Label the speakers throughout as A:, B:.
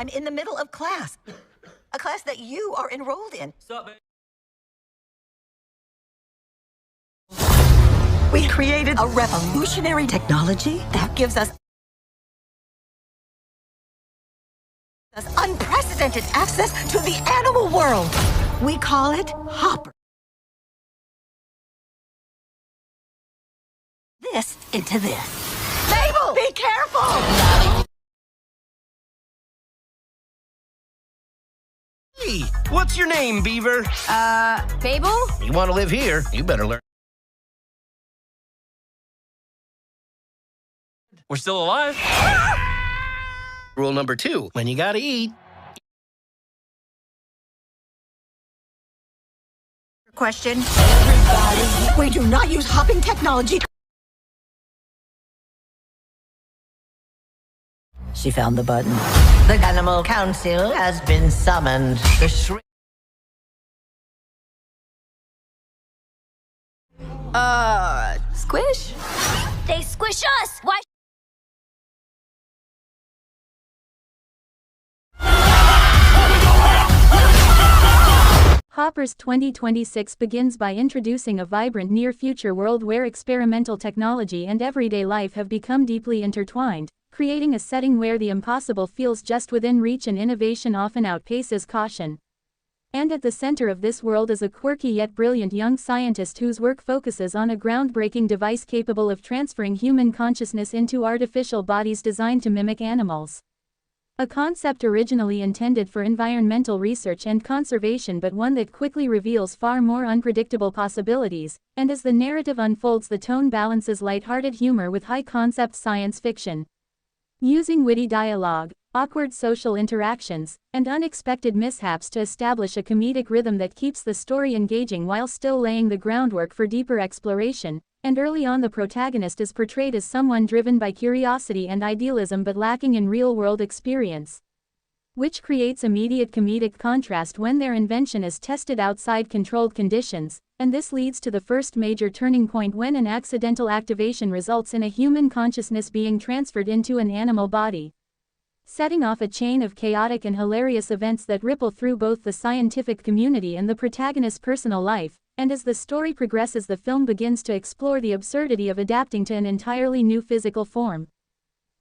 A: I'm in the middle of class. A class that you are enrolled in.
B: Sup, man?
A: We created a revolutionary technology that gives us unprecedented access to the animal world. We call it Hopper. This into this. Mabel, be careful!
C: Hey, what's your name, Beaver?
D: Babel?
C: You want to live here, you better learn.
B: We're still alive?
C: Rule number 2, when you gotta eat.
A: Question. Everybody, we do not use hopping technology. She found the button.
E: The Animal Council has been summoned. The
D: Squish?
F: They squish us! Why?
G: Hopper's 2026 begins by introducing a vibrant near-future world where experimental technology and everyday life have become deeply intertwined, creating a setting where the impossible feels just within reach and innovation often outpaces caution. And at the center of this world is a quirky yet brilliant young scientist whose work focuses on a groundbreaking device capable of transferring human consciousness into artificial bodies designed to mimic animals. A concept originally intended for environmental research and conservation, but one that quickly reveals far more unpredictable possibilities, and as the narrative unfolds, the tone balances lighthearted humor with high-concept science fiction. Using witty dialogue, awkward social interactions, and unexpected mishaps to establish a comedic rhythm that keeps the story engaging while still laying the groundwork for deeper exploration. And early on, the protagonist is portrayed as someone driven by curiosity and idealism but lacking in real-world experience, which creates immediate comedic contrast when their invention is tested outside controlled conditions, and this leads to the first major turning point when an accidental activation results in a human consciousness being transferred into an animal body, setting off a chain of chaotic and hilarious events that ripple through both the scientific community and the protagonist's personal life. And as the story progresses, the film begins to explore the absurdity of adapting to an entirely new physical form,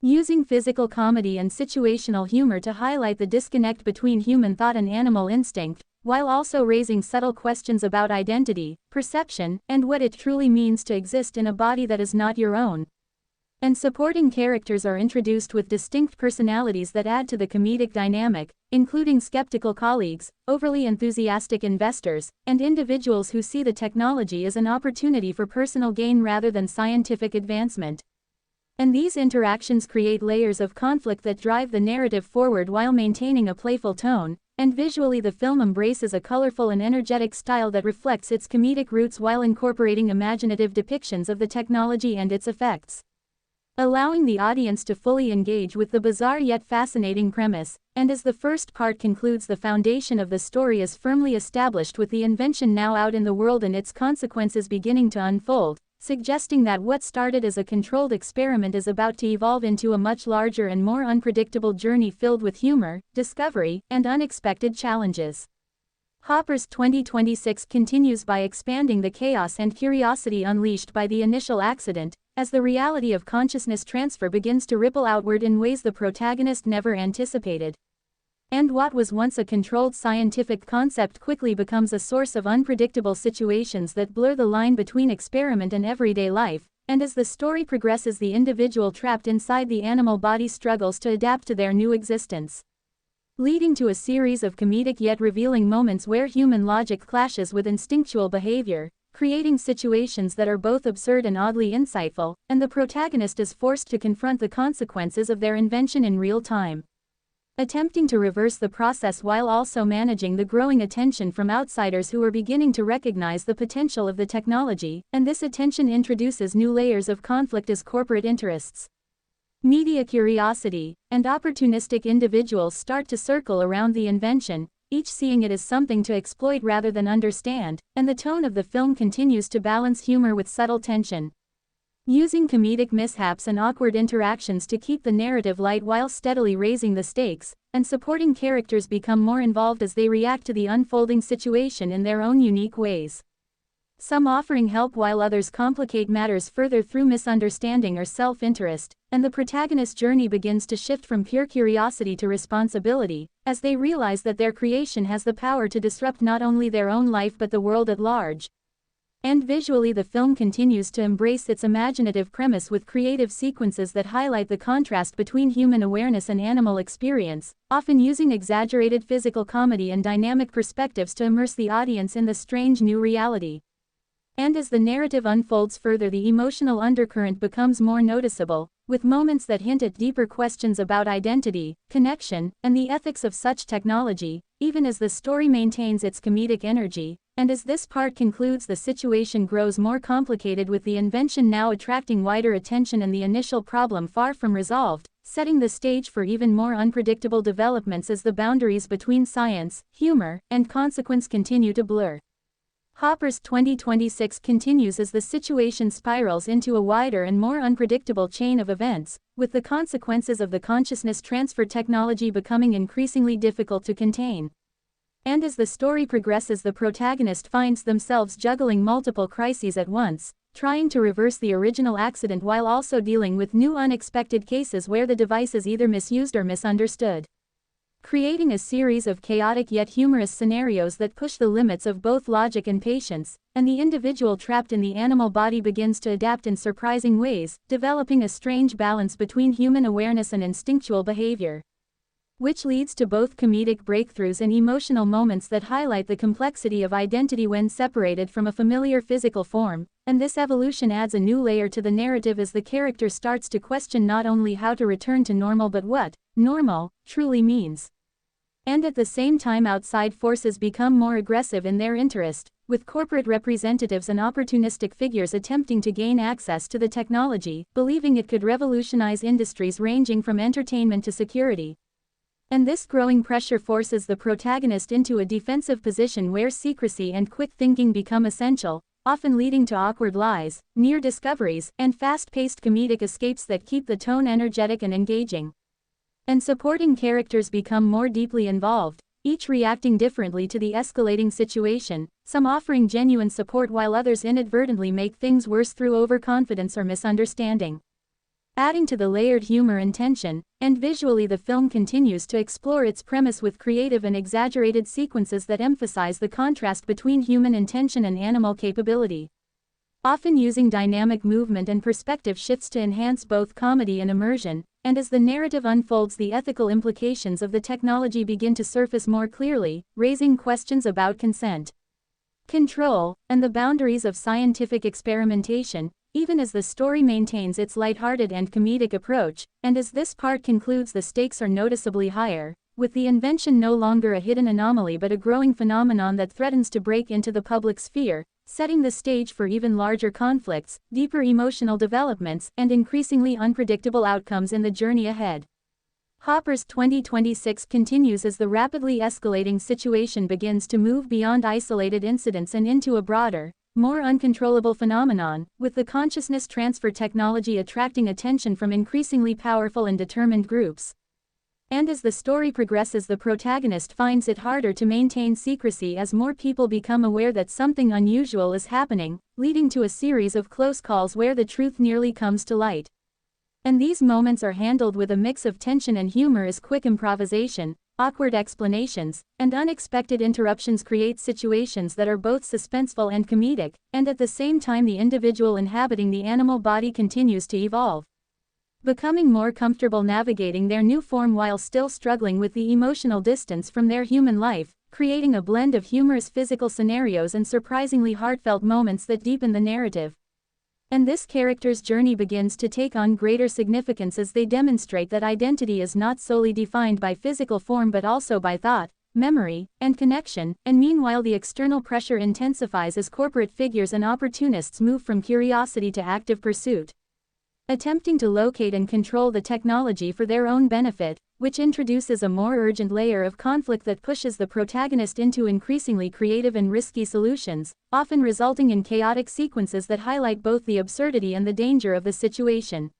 G: using physical comedy and situational humor to highlight the disconnect between human thought and animal instinct, while also raising subtle questions about identity, perception, and what it truly means to exist in a body that is not your own. And supporting characters are introduced with distinct personalities that add to the comedic dynamic, including skeptical colleagues, overly enthusiastic investors, and individuals who see the technology as an opportunity for personal gain rather than scientific advancement. And these interactions create layers of conflict that drive the narrative forward while maintaining a playful tone, and visually the film embraces a colorful and energetic style that reflects its comedic roots while incorporating imaginative depictions of the technology and its effects, allowing the audience to fully engage with the bizarre yet fascinating premise. And as the first part concludes, the foundation of the story is firmly established with the invention now out in the world and its consequences beginning to unfold, suggesting that what started as a controlled experiment is about to evolve into a much larger and more unpredictable journey filled with humor, discovery, and unexpected challenges. Hopper's 2026 continues by expanding the chaos and curiosity unleashed by the initial accident, as the reality of consciousness transfer begins to ripple outward in ways the protagonist never anticipated. And what was once a controlled scientific concept quickly becomes a source of unpredictable situations that blur the line between experiment and everyday life, and as the story progresses, the individual trapped inside the animal body struggles to adapt to their new existence, leading to a series of comedic yet revealing moments where human logic clashes with instinctual behavior, creating situations that are both absurd and oddly insightful, and the protagonist is forced to confront the consequences of their invention in real time, attempting to reverse the process while also managing the growing attention from outsiders who are beginning to recognize the potential of the technology, and this attention introduces new layers of conflict as corporate interests, media curiosity, and opportunistic individuals start to circle around the invention, each seeing it as something to exploit rather than understand, and the tone of the film continues to balance humor with subtle tension, using comedic mishaps and awkward interactions to keep the narrative light while steadily raising the stakes. and supporting characters become more involved as they react to the unfolding situation in their own unique ways. Some offering help while others complicate matters further through misunderstanding or self-interest, and the protagonist's journey begins to shift from pure curiosity to responsibility, as they realize that their creation has the power to disrupt not only their own life but the world at large. And visually, the film continues to embrace its imaginative premise with creative sequences that highlight the contrast between human awareness and animal experience, often using exaggerated physical comedy and dynamic perspectives to immerse the audience in the strange new reality. And as the narrative unfolds further, the emotional undercurrent becomes more noticeable, with moments that hint at deeper questions about identity, connection, and the ethics of such technology, even as the story maintains its comedic energy. And as this part concludes, the situation grows more complicated, with the invention now attracting wider attention and the initial problem far from resolved, setting the stage for even more unpredictable developments as the boundaries between science, humor, and consequence continue to blur. Hopper's 2026 continues as the situation spirals into a wider and more unpredictable chain of events, with the consequences of the consciousness transfer technology becoming increasingly difficult to contain. And as the story progresses, the protagonist finds themselves juggling multiple crises at once, trying to reverse the original accident while also dealing with new unexpected cases where the device is either misused or misunderstood, creating a series of chaotic yet humorous scenarios that push the limits of both logic and patience, and the individual trapped in the animal body begins to adapt in surprising ways, developing a strange balance between human awareness and instinctual behavior, which leads to both comedic breakthroughs and emotional moments that highlight the complexity of identity when separated from a familiar physical form. And this evolution adds a new layer to the narrative as the character starts to question not only how to return to normal but what normal truly means. And at the same time, outside forces become more aggressive in their interest, with corporate representatives and opportunistic figures attempting to gain access to the technology, believing it could revolutionize industries ranging from entertainment to security. And this growing pressure forces the protagonist into a defensive position where secrecy and quick thinking become essential, often leading to awkward lies, near discoveries, and fast-paced comedic escapes that keep the tone energetic and engaging. And supporting characters become more deeply involved, each reacting differently to the escalating situation, some offering genuine support while others inadvertently make things worse through overconfidence or misunderstanding, adding to the layered humor and tension. And visually, the film continues to explore its premise with creative and exaggerated sequences that emphasize the contrast between human intention and animal capability, often using dynamic movement and perspective shifts to enhance both comedy and immersion. And as the narrative unfolds, the ethical implications of the technology begin to surface more clearly, raising questions about consent, control, and the boundaries of scientific experimentation, even as the story maintains its lighthearted and comedic approach. And as this part concludes, the stakes are noticeably higher, with the invention no longer a hidden anomaly but a growing phenomenon that threatens to break into the public sphere, setting the stage for even larger conflicts, deeper emotional developments, and increasingly unpredictable outcomes in the journey ahead. Hopper's 2026 continues as the rapidly escalating situation begins to move beyond isolated incidents and into a broader, more uncontrollable phenomenon, with the consciousness transfer technology attracting attention from increasingly powerful and determined groups. And as the story progresses, the protagonist finds it harder to maintain secrecy as more people become aware that something unusual is happening, leading to a series of close calls where the truth nearly comes to light. And these moments are handled with a mix of tension and humor as quick improvisation, awkward explanations, and unexpected interruptions create situations that are both suspenseful and comedic. And at the same time, the individual inhabiting the animal body continues to evolve, becoming more comfortable navigating their new form while still struggling with the emotional distance from their human life, creating a blend of humorous physical scenarios and surprisingly heartfelt moments that deepen the narrative. And this character's journey begins to take on greater significance as they demonstrate that identity is not solely defined by physical form but also by thought, memory, and connection. And meanwhile, the external pressure intensifies as corporate figures and opportunists move from curiosity to active pursuit, attempting to locate and control the technology for their own benefit, which introduces a more urgent layer of conflict that pushes the protagonist into increasingly creative and risky solutions, often resulting in chaotic sequences that highlight both the absurdity and the danger of the situation.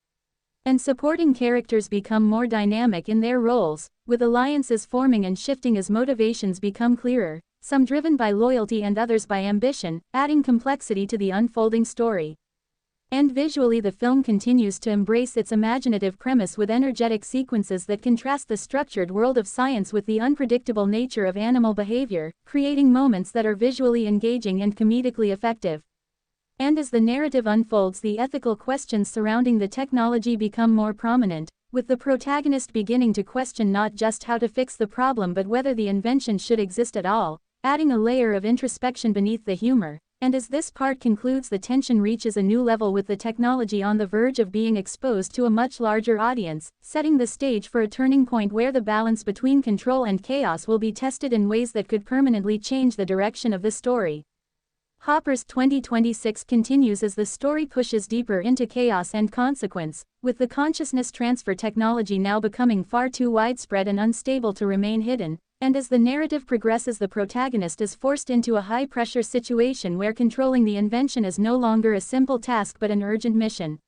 G: And supporting characters become more dynamic in their roles, with alliances forming and shifting as motivations become clearer, some driven by loyalty and others by ambition, adding complexity to the unfolding story. And visually, the film continues to embrace its imaginative premise with energetic sequences that contrast the structured world of science with the unpredictable nature of animal behavior, creating moments that are visually engaging and comedically effective. And as the narrative unfolds, the ethical questions surrounding the technology become more prominent, with the protagonist beginning to question not just how to fix the problem but whether the invention should exist at all, adding a layer of introspection beneath the humor. And as this part concludes, the tension reaches a new level with the technology on the verge of being exposed to a much larger audience, setting the stage for a turning point where the balance between control and chaos will be tested in ways that could permanently change the direction of the story. Hopper's 2026 continues as the story pushes deeper into chaos and consequence, with the consciousness transfer technology now becoming far too widespread and unstable to remain hidden. And as the narrative progresses, the protagonist is forced into a high-pressure situation where controlling the invention is no longer a simple task but an urgent mission.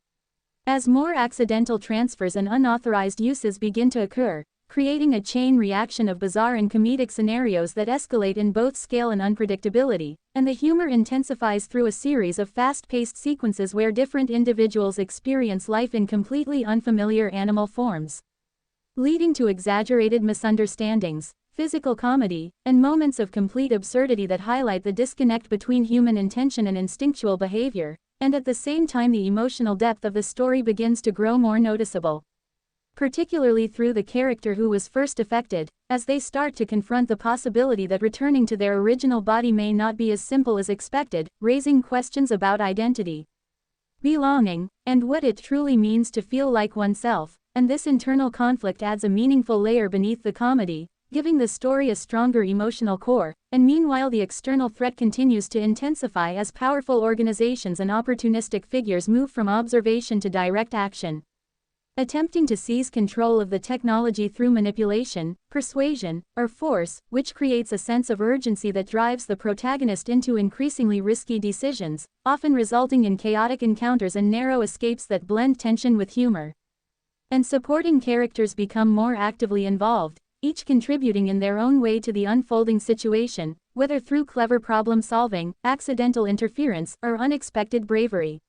G: As more accidental transfers and unauthorized uses begin to occur, creating a chain reaction of bizarre and comedic scenarios that escalate in both scale and unpredictability, and the humor intensifies through a series of fast-paced sequences where different individuals experience life in completely unfamiliar animal forms, leading to exaggerated misunderstandings, physical comedy, and moments of complete absurdity that highlight the disconnect between human intention and instinctual behavior, and at the same time the emotional depth of the story begins to grow more noticeable, particularly through the character who was first affected, as they start to confront the possibility that returning to their original body may not be as simple as expected, raising questions about identity, belonging, and what it truly means to feel like oneself. And this internal conflict adds a meaningful layer beneath the comedy, giving the story a stronger emotional core. And meanwhile, the external threat continues to intensify as powerful organizations and opportunistic figures move from observation to direct action, attempting to seize control of the technology through manipulation, persuasion, or force, which creates a sense of urgency that drives the protagonist into increasingly risky decisions, often resulting in chaotic encounters and narrow escapes that blend tension with humor. And supporting characters become more actively involved, each contributing in their own way to the unfolding situation, whether through clever problem-solving, accidental interference, or unexpected bravery,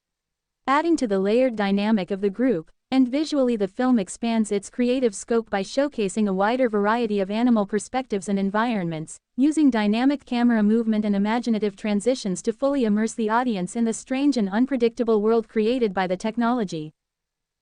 G: adding to the layered dynamic of the group. And visually, the film expands its creative scope by showcasing a wider variety of animal perspectives and environments, using dynamic camera movement and imaginative transitions to fully immerse the audience in the strange and unpredictable world created by the technology.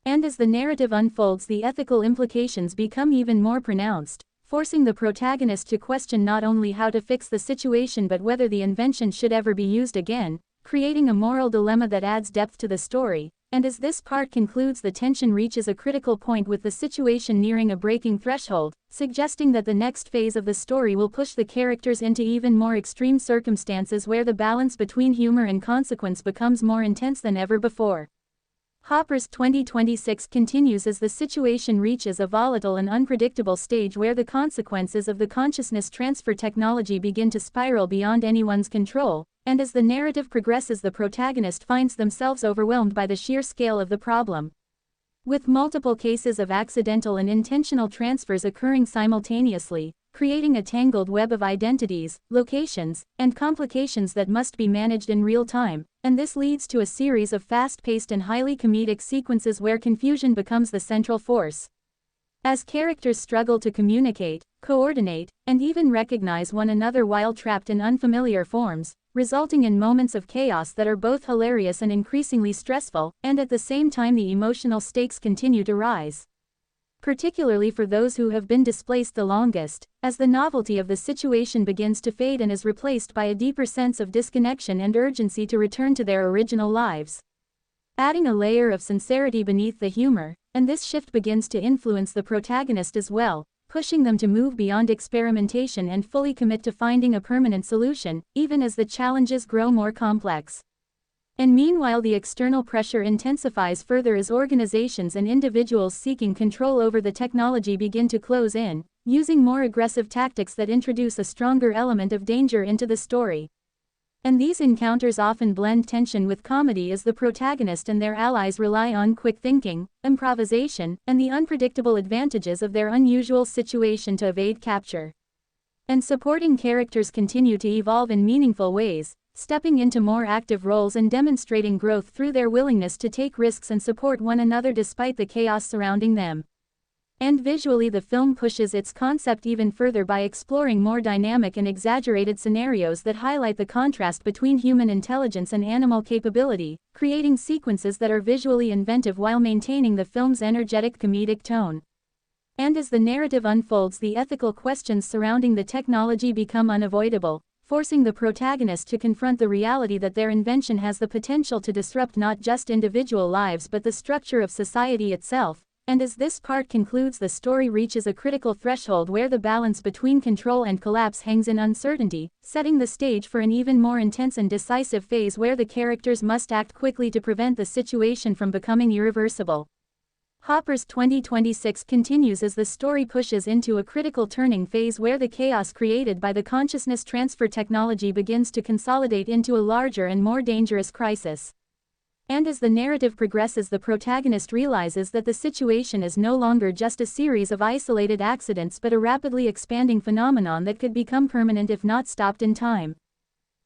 G: And as the narrative unfolds, the ethical implications become even more pronounced, forcing the protagonist to question not only how to fix the situation but whether the invention should ever be used again, creating a moral dilemma that adds depth to the story. And as this part concludes, the tension reaches a critical point with the situation nearing a breaking threshold, suggesting that the next phase of the story will push the characters into even more extreme circumstances where the balance between humor and consequence becomes more intense than ever before. Hopper's 2026 continues as the situation reaches a volatile and unpredictable stage where the consequences of the consciousness transfer technology begin to spiral beyond anyone's control, and as the narrative progresses, the protagonist finds themselves overwhelmed by the sheer scale of the problem, with multiple cases of accidental and intentional transfers occurring simultaneously, creating a tangled web of identities, locations, and complications that must be managed in real time. And this leads to a series of fast-paced and highly comedic sequences where confusion becomes the central force, as characters struggle to communicate, coordinate, and even recognize one another while trapped in unfamiliar forms, resulting in moments of chaos that are both hilarious and increasingly stressful. And at the same time, the emotional stakes continue to rise, particularly for those who have been displaced the longest, as the novelty of the situation begins to fade and is replaced by a deeper sense of disconnection and urgency to return to their original lives, adding a layer of sincerity beneath the humor. And this shift begins to influence the protagonist as well, pushing them to move beyond experimentation and fully commit to finding a permanent solution, even as the challenges grow more complex. And meanwhile, the external pressure intensifies further as organizations and individuals seeking control over the technology begin to close in, using more aggressive tactics that introduce a stronger element of danger into the story. And these encounters often blend tension with comedy as the protagonist and their allies rely on quick thinking, improvisation, and the unpredictable advantages of their unusual situation to evade capture. And supporting characters continue to evolve in meaningful ways, stepping into more active roles and demonstrating growth through their willingness to take risks and support one another despite the chaos surrounding them. And visually, the film pushes its concept even further by exploring more dynamic and exaggerated scenarios that highlight the contrast between human intelligence and animal capability, creating sequences that are visually inventive while maintaining the film's energetic comedic tone. And as the narrative unfolds, the ethical questions surrounding the technology become unavoidable, forcing the protagonist to confront the reality that their invention has the potential to disrupt not just individual lives but the structure of society itself. And as this part concludes, the story reaches a critical threshold where the balance between control and collapse hangs in uncertainty, setting the stage for an even more intense and decisive phase where the characters must act quickly to prevent the situation from becoming irreversible. Hopper's 2026 continues as the story pushes into a critical turning phase where the chaos created by the consciousness transfer technology begins to consolidate into a larger and more dangerous crisis. And as the narrative progresses, the protagonist realizes that the situation is no longer just a series of isolated accidents but a rapidly expanding phenomenon that could become permanent if not stopped in time.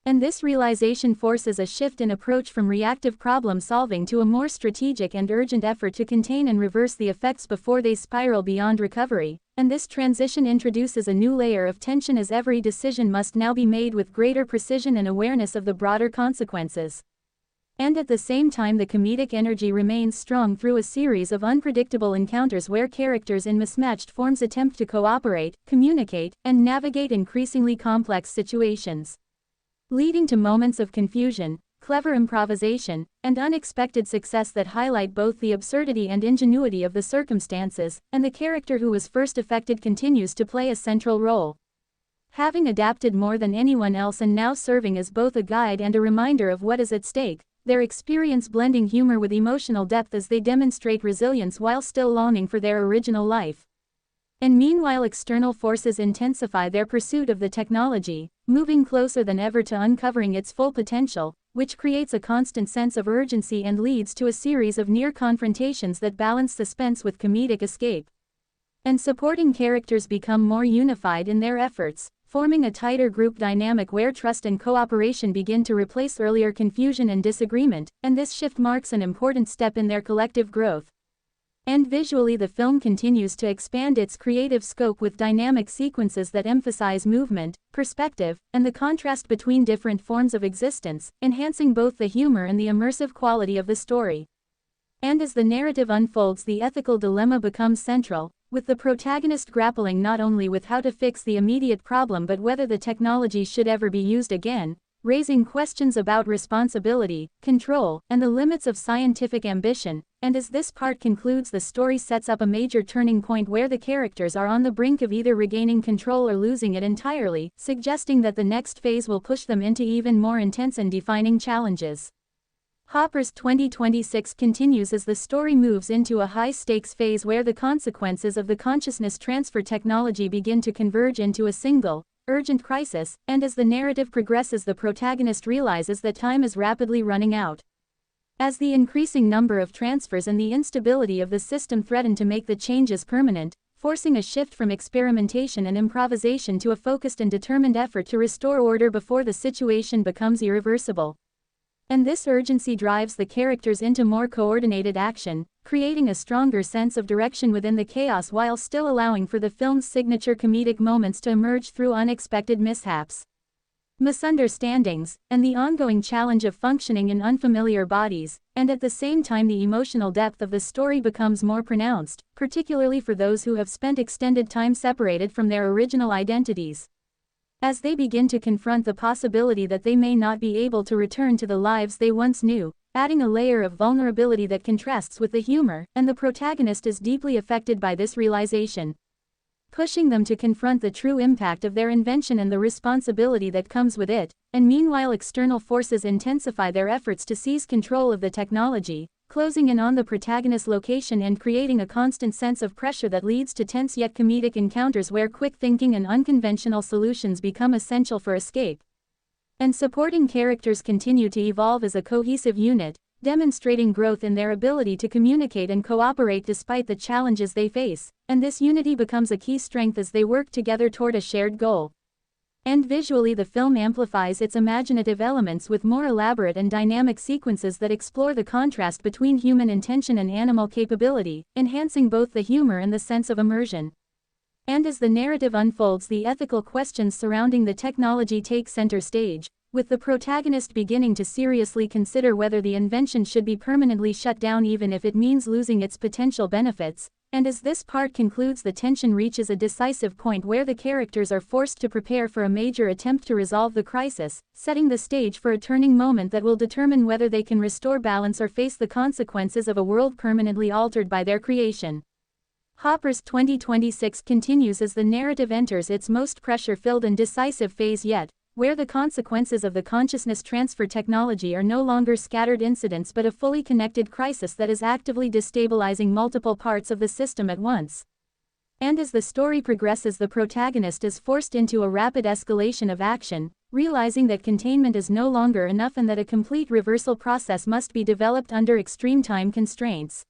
G: And this realization forces a shift in approach from reactive problem solving to a more strategic and urgent effort to contain and reverse the effects before they spiral beyond recovery. And this transition introduces a new layer of tension as every decision must now be made with greater precision and awareness of the broader consequences. And at the same time, the comedic energy remains strong through a series of unpredictable encounters where characters in mismatched forms attempt to cooperate, communicate, and navigate increasingly complex situations, leading to moments of confusion, clever improvisation, and unexpected success that highlight both the absurdity and ingenuity of the circumstances. And the character who was first affected continues to play a central role, having adapted more than anyone else and now serving as both a guide and a reminder of what is at stake, their experience blending humor with emotional depth as they demonstrate resilience while still longing for their original life. And meanwhile, external forces intensify their pursuit of the technology, moving closer than ever to uncovering its full potential, which creates a constant sense of urgency and leads to a series of near confrontations that balance suspense with comedic escape. And supporting characters become more unified in their efforts, forming a tighter group dynamic where trust and cooperation begin to replace earlier confusion and disagreement, and this shift marks an important step in their collective growth. And visually, the film continues to expand its creative scope with dynamic sequences that emphasize movement, perspective, and the contrast between different forms of existence, enhancing both the humor and the immersive quality of the story. And as the narrative unfolds, the ethical dilemma becomes central, with the protagonist grappling not only with how to fix the immediate problem but whether the technology should ever be used again, raising questions about responsibility, control, and the limits of scientific ambition. And as this part concludes, the story sets up a major turning point where the characters are on the brink of either regaining control or losing it entirely, suggesting that the next phase will push them into even more intense and defining challenges. Hopper's 2026 continues as the story moves into a high-stakes phase where the consequences of the consciousness transfer technology begin to converge into a single, urgent crisis, and as the narrative progresses, the protagonist realizes that time is rapidly running out, as the increasing number of transfers and the instability of the system threaten to make the changes permanent, forcing a shift from experimentation and improvisation to a focused and determined effort to restore order before the situation becomes irreversible. And this urgency drives the characters into more coordinated action, creating a stronger sense of direction within the chaos while still allowing for the film's signature comedic moments to emerge through unexpected mishaps, misunderstandings, and the ongoing challenge of functioning in unfamiliar bodies. And at the same time, the emotional depth of the story becomes more pronounced, particularly for those who have spent extended time separated from their original identities, as they begin to confront the possibility that they may not be able to return to the lives they once knew, adding a layer of vulnerability that contrasts with the humor. And the protagonist is deeply affected by this realization, pushing them to confront the true impact of their invention and the responsibility that comes with it. And meanwhile, external forces intensify their efforts to seize control of the technology, closing in on the protagonist's location and creating a constant sense of pressure that leads to tense yet comedic encounters where quick thinking and unconventional solutions become essential for escape. And supporting characters continue to evolve as a cohesive unit, demonstrating growth in their ability to communicate and cooperate despite the challenges they face, and this unity becomes a key strength as they work together toward a shared goal. And visually, the film amplifies its imaginative elements with more elaborate and dynamic sequences that explore the contrast between human intention and animal capability, enhancing both the humor and the sense of immersion. And as the narrative unfolds, the ethical questions surrounding the technology take center stage, with the protagonist beginning to seriously consider whether the invention should be permanently shut down even if it means losing its potential benefits. And as this part concludes, the tension reaches a decisive point where the characters are forced to prepare for a major attempt to resolve the crisis, setting the stage for a turning moment that will determine whether they can restore balance or face the consequences of a world permanently altered by their creation. Hopper's 2026 continues as the narrative enters its most pressure-filled and decisive phase yet, where the consequences of the consciousness transfer technology are no longer scattered incidents but a fully connected crisis that is actively destabilizing multiple parts of the system at once. And as the story progresses, the protagonist is forced into a rapid escalation of action, realizing that containment is no longer enough and that a complete reversal process must be developed under extreme time constraints.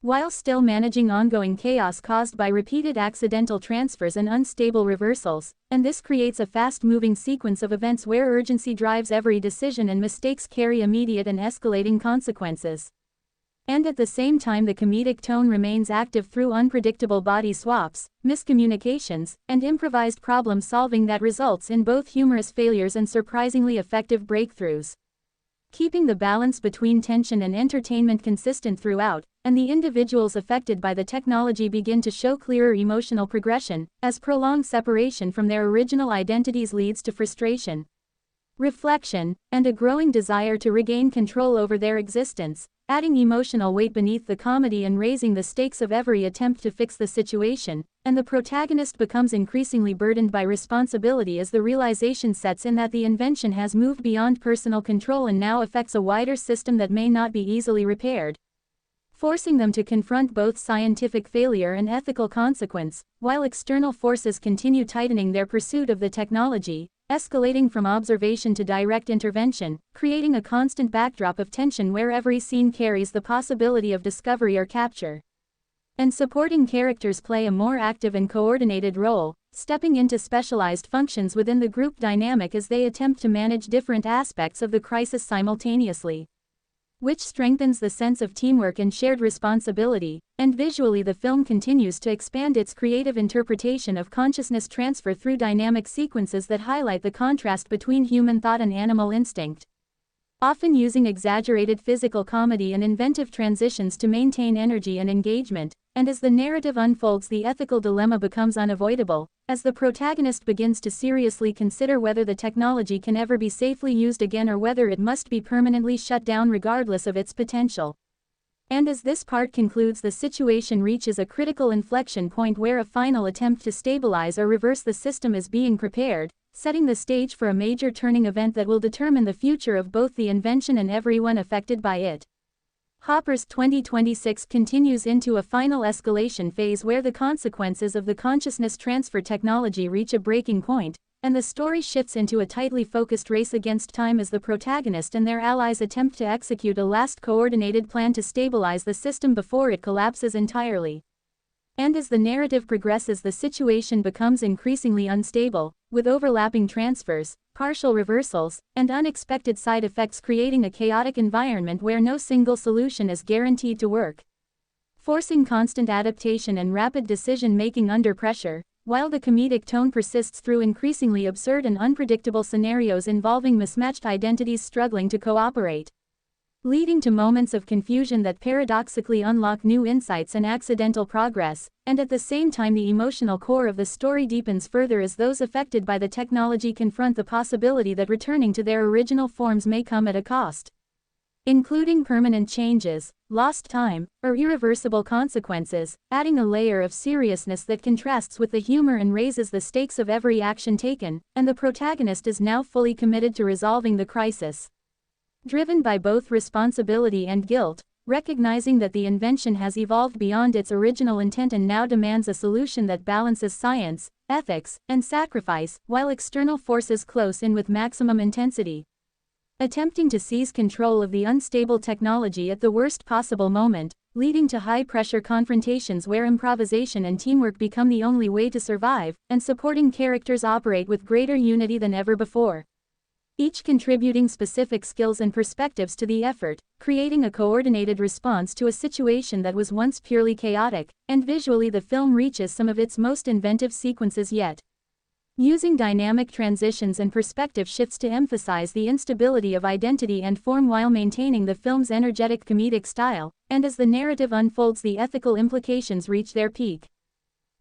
G: While still managing ongoing chaos caused by repeated accidental transfers and unstable reversals, and this creates a fast-moving sequence of events where urgency drives every decision and mistakes carry immediate and escalating consequences. And at the same time, the comedic tone remains active through unpredictable body swaps, miscommunications, and improvised problem-solving that results in both humorous failures and surprisingly effective breakthroughs. Keeping the balance between tension and entertainment consistent throughout, and the individuals affected by the technology begin to show clearer emotional progression, as prolonged separation from their original identities leads to frustration, reflection, and a growing desire to regain control over their existence, adding emotional weight beneath the comedy and raising the stakes of every attempt to fix the situation, and the protagonist becomes increasingly burdened by responsibility as the realization sets in that the invention has moved beyond personal control and now affects a wider system that may not be easily repaired, forcing them to confront both scientific failure and ethical consequence, while external forces continue tightening their pursuit of the technology, escalating from observation to direct intervention, creating a constant backdrop of tension where every scene carries the possibility of discovery or capture. And supporting characters play a more active and coordinated role, stepping into specialized functions within the group dynamic as they attempt to manage different aspects of the crisis simultaneously, which strengthens the sense of teamwork and shared responsibility. And visually, the film continues to expand its creative interpretation of consciousness transfer through dynamic sequences that highlight the contrast between human thought and animal instinct, often using exaggerated physical comedy and inventive transitions to maintain energy and engagement. And as the narrative unfolds, the ethical dilemma becomes unavoidable, as the protagonist begins to seriously consider whether the technology can ever be safely used again or whether it must be permanently shut down regardless of its potential. And as this part concludes, the situation reaches a critical inflection point where a final attempt to stabilize or reverse the system is being prepared, setting the stage for a major turning event that will determine the future of both the invention and everyone affected by it. Hopper's 2026 continues into a final escalation phase where the consequences of the consciousness transfer technology reach a breaking point, and the story shifts into a tightly focused race against time as the protagonist and their allies attempt to execute a last coordinated plan to stabilize the system before it collapses entirely. And as the narrative progresses, the situation becomes increasingly unstable, with overlapping transfers, partial reversals, and unexpected side effects, creating a chaotic environment where no single solution is guaranteed to work, forcing constant adaptation and rapid decision-making under pressure, while the comedic tone persists through increasingly absurd and unpredictable scenarios involving mismatched identities struggling to cooperate, leading to moments of confusion that paradoxically unlock new insights and accidental progress. And at the same time, the emotional core of the story deepens further as those affected by the technology confront the possibility that returning to their original forms may come at a cost, including permanent changes, lost time, or irreversible consequences, adding a layer of seriousness that contrasts with the humor and raises the stakes of every action taken. And the protagonist is now fully committed to resolving the crisis, driven by both responsibility and guilt, recognizing that the invention has evolved beyond its original intent and now demands a solution that balances science, ethics, and sacrifice, while external forces close in with maximum intensity. Attempting to seize control of the unstable technology at the worst possible moment, leading to high-pressure confrontations where improvisation and teamwork become the only way to survive, and supporting characters operate with greater unity than ever before. Each contributing specific skills and perspectives to the effort, creating a coordinated response to a situation that was once purely chaotic, and visually the film reaches some of its most inventive sequences yet. Using dynamic transitions and perspective shifts to emphasize the instability of identity and form while maintaining the film's energetic comedic style, and as the narrative unfolds the ethical implications reach their peak.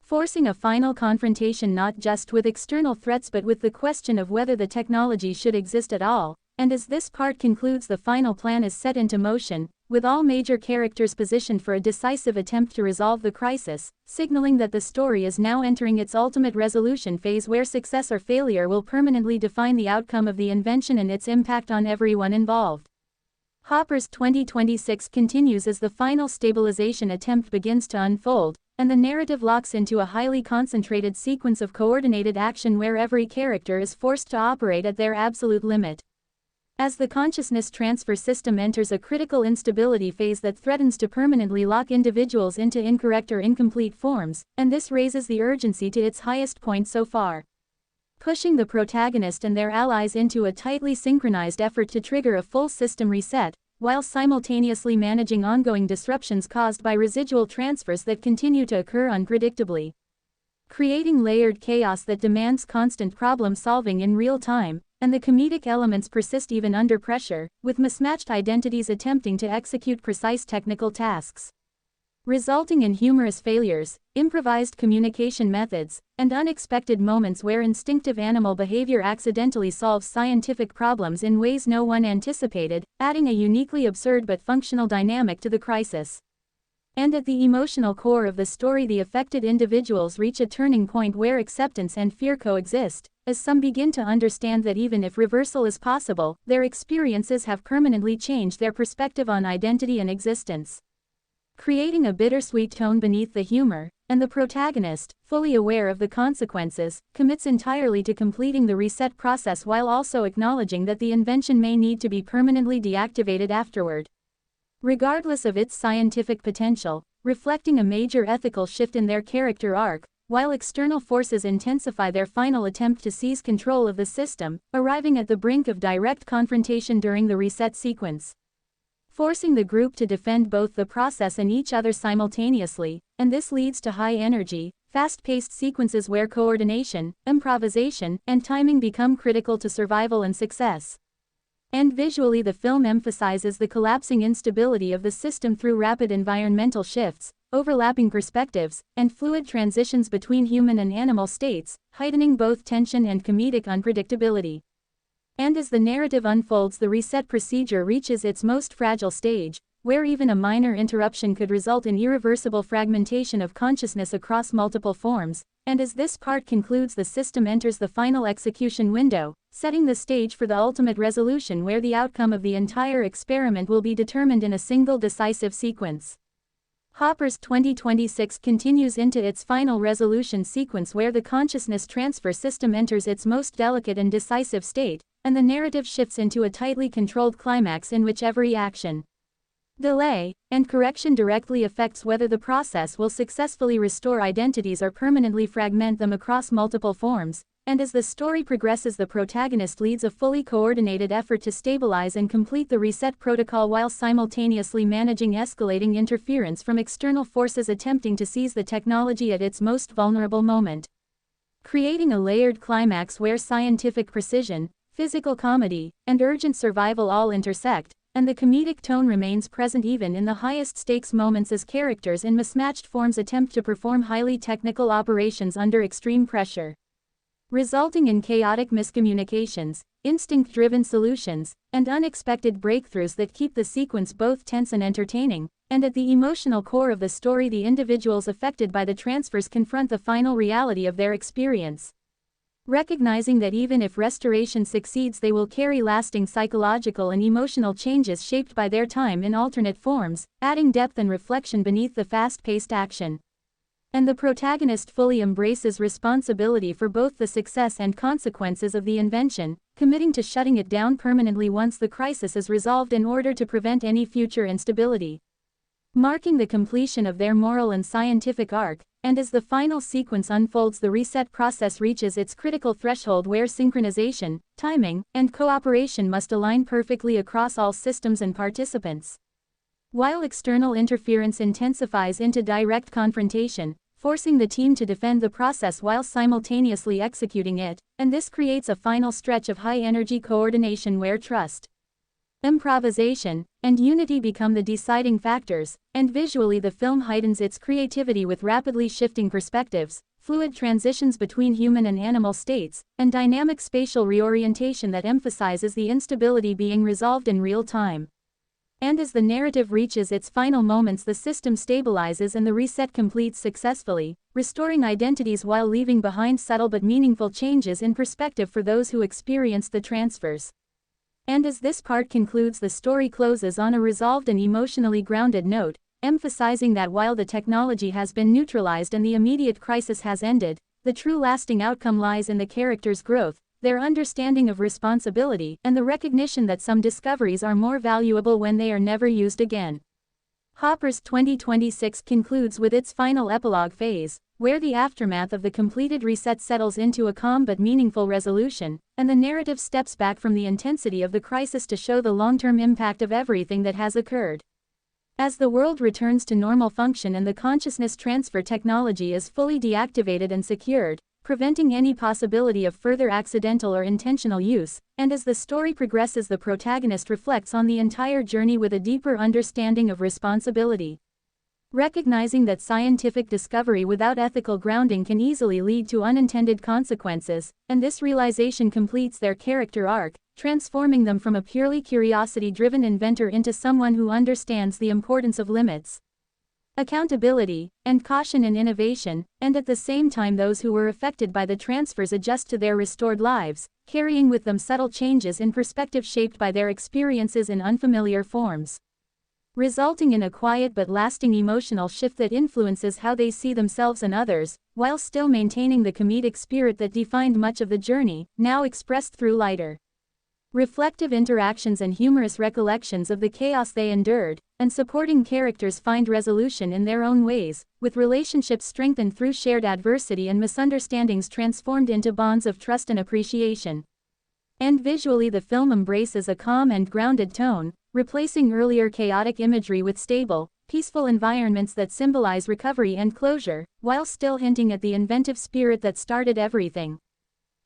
G: Forcing a final confrontation not just with external threats but with the question of whether the technology should exist at all, and as this part concludes the final plan is set into motion, with all major characters positioned for a decisive attempt to resolve the crisis, signaling that the story is now entering its ultimate resolution phase where success or failure will permanently define the outcome of the invention and its impact on everyone involved. Hopper's 2026 continues as the final stabilization attempt begins to unfold, and the narrative locks into a highly concentrated sequence of coordinated action where every character is forced to operate at their absolute limit. As the consciousness transfer system enters a critical instability phase that threatens to permanently lock individuals into incorrect or incomplete forms, and this raises the urgency to its highest point so far. Pushing the protagonist and their allies into a tightly synchronized effort to trigger a full system reset, while simultaneously managing ongoing disruptions caused by residual transfers that continue to occur unpredictably. Creating layered chaos that demands constant problem solving in real time, and the comedic elements persist even under pressure, with mismatched identities attempting to execute precise technical tasks. Resulting in humorous failures, improvised communication methods, and unexpected moments where instinctive animal behavior accidentally solves scientific problems in ways no one anticipated, adding a uniquely absurd but functional dynamic to the crisis. And at the emotional core of the story, the affected individuals reach a turning point where acceptance and fear coexist, as some begin to understand that even if reversal is possible, their experiences have permanently changed their perspective on identity and existence. Creating a bittersweet tone beneath the humor, and the protagonist, fully aware of the consequences, commits entirely to completing the reset process while also acknowledging that the invention may need to be permanently deactivated afterward. Regardless of its scientific potential, reflecting a major ethical shift in their character arc, while external forces intensify their final attempt to seize control of the system, arriving at the brink of direct confrontation during the reset sequence. Forcing the group to defend both the process and each other simultaneously, and this leads to high-energy, fast-paced sequences where coordination, improvisation, and timing become critical to survival and success. And visually the film emphasizes the collapsing instability of the system through rapid environmental shifts, overlapping perspectives, and fluid transitions between human and animal states, heightening both tension and comedic unpredictability. And as the narrative unfolds, the reset procedure reaches its most fragile stage, where even a minor interruption could result in irreversible fragmentation of consciousness across multiple forms, and as this part concludes the system enters the final execution window, setting the stage for the ultimate resolution where the outcome of the entire experiment will be determined in a single decisive sequence. Hopper's 2026 continues into its final resolution sequence where the consciousness transfer system enters its most delicate and decisive state, and the narrative shifts into a tightly controlled climax in which every action, delay, and correction directly affects whether the process will successfully restore identities or permanently fragment them across multiple forms, and as the story progresses the protagonist leads a fully coordinated effort to stabilize and complete the reset protocol while simultaneously managing escalating interference from external forces attempting to seize the technology at its most vulnerable moment. Creating a layered climax where scientific precision, physical comedy, and urgent survival all intersect, and the comedic tone remains present even in the highest stakes moments as characters in mismatched forms attempt to perform highly technical operations under extreme pressure. Resulting in chaotic miscommunications, instinct-driven solutions, and unexpected breakthroughs that keep the sequence both tense and entertaining, and at the emotional core of the story the individuals affected by the transfers confront the final reality of their experience. Recognizing that even if restoration succeeds they will carry lasting psychological and emotional changes shaped by their time in alternate forms, adding depth and reflection beneath the fast-paced action. And the protagonist fully embraces responsibility for both the success and consequences of the invention, committing to shutting it down permanently once the crisis is resolved in order to prevent any future instability. Marking the completion of their moral and scientific arc, and as the final sequence unfolds, the reset process reaches its critical threshold where synchronization, timing, and cooperation must align perfectly across all systems and participants. While external interference intensifies into direct confrontation, forcing the team to defend the process while simultaneously executing it, and this creates a final stretch of high-energy coordination where trust, improvisation, and unity become the deciding factors, and visually the film heightens its creativity with rapidly shifting perspectives, fluid transitions between human and animal states, and dynamic spatial reorientation that emphasizes the instability being resolved in real time. And as the narrative reaches its final moments, the system stabilizes and the reset completes successfully, restoring identities while leaving behind subtle but meaningful changes in perspective for those who experienced the transfers. And as this part concludes, the story closes on a resolved and emotionally grounded note, emphasizing that while the technology has been neutralized and the immediate crisis has ended, the true lasting outcome lies in the characters' growth, their understanding of responsibility, and the recognition that some discoveries are more valuable when they are never used again. Hopper's 2026 concludes with its final epilogue phase, where the aftermath of the completed reset settles into a calm but meaningful resolution, and the narrative steps back from the intensity of the crisis to show the long-term impact of everything that has occurred. As the world returns to normal function and the consciousness transfer technology is fully deactivated and secured, preventing any possibility of further accidental or intentional use, and as the story progresses, the protagonist reflects on the entire journey with a deeper understanding of responsibility. Recognizing that scientific discovery without ethical grounding can easily lead to unintended consequences, and this realization completes their character arc, transforming them from a purely curiosity-driven inventor into someone who understands the importance of limits, accountability, and caution in innovation, and at the same time those who were affected by the transfers adjust to their restored lives, carrying with them subtle changes in perspective shaped by their experiences in unfamiliar forms, resulting in a quiet but lasting emotional shift that influences how they see themselves and others, while still maintaining the comedic spirit that defined much of the journey, now expressed through lighter, reflective interactions and humorous recollections of the chaos they endured, and supporting characters find resolution in their own ways, with relationships strengthened through shared adversity and misunderstandings transformed into bonds of trust and appreciation. And visually, the film embraces a calm and grounded tone, replacing earlier chaotic imagery with stable, peaceful environments that symbolize recovery and closure, while still hinting at the inventive spirit that started everything.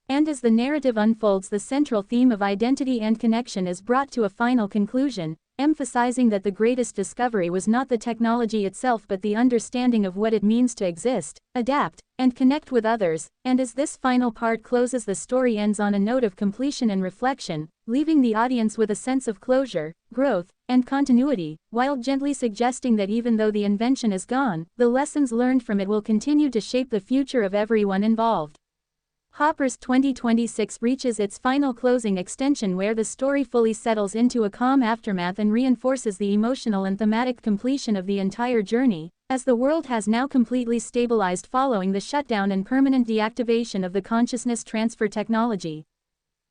G: And as the narrative unfolds, the central theme of identity and connection is brought to a final conclusion, emphasizing that the greatest discovery was not the technology itself but the understanding of what it means to exist, adapt, and connect with others. And as this final part closes, the story ends on a note of completion and reflection, leaving the audience with a sense of closure, growth, and continuity, while gently suggesting that even though the invention is gone, the lessons learned from it will continue to shape the future of everyone involved. Hopper's 2026 reaches its final closing extension where the story fully settles into a calm aftermath and reinforces the emotional and thematic completion of the entire journey, as the world has now completely stabilized following the shutdown and permanent deactivation of the consciousness transfer technology.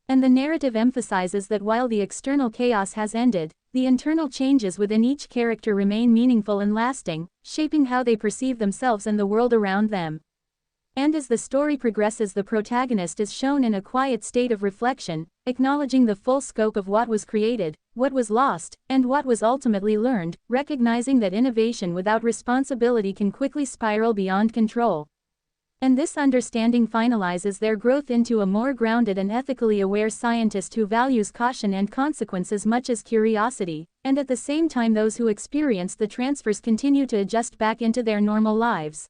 G: And the narrative emphasizes that while the external chaos has ended, the internal changes within each character remain meaningful and lasting, shaping how they perceive themselves and the world around them. And as the story progresses, the protagonist is shown in a quiet state of reflection, acknowledging the full scope of what was created, what was lost, and what was ultimately learned, recognizing that innovation without responsibility can quickly spiral beyond control. And this understanding finalizes their growth into a more grounded and ethically aware scientist who values caution and consequence as much as curiosity, and at the same time those who experienced the transfers continue to adjust back into their normal lives,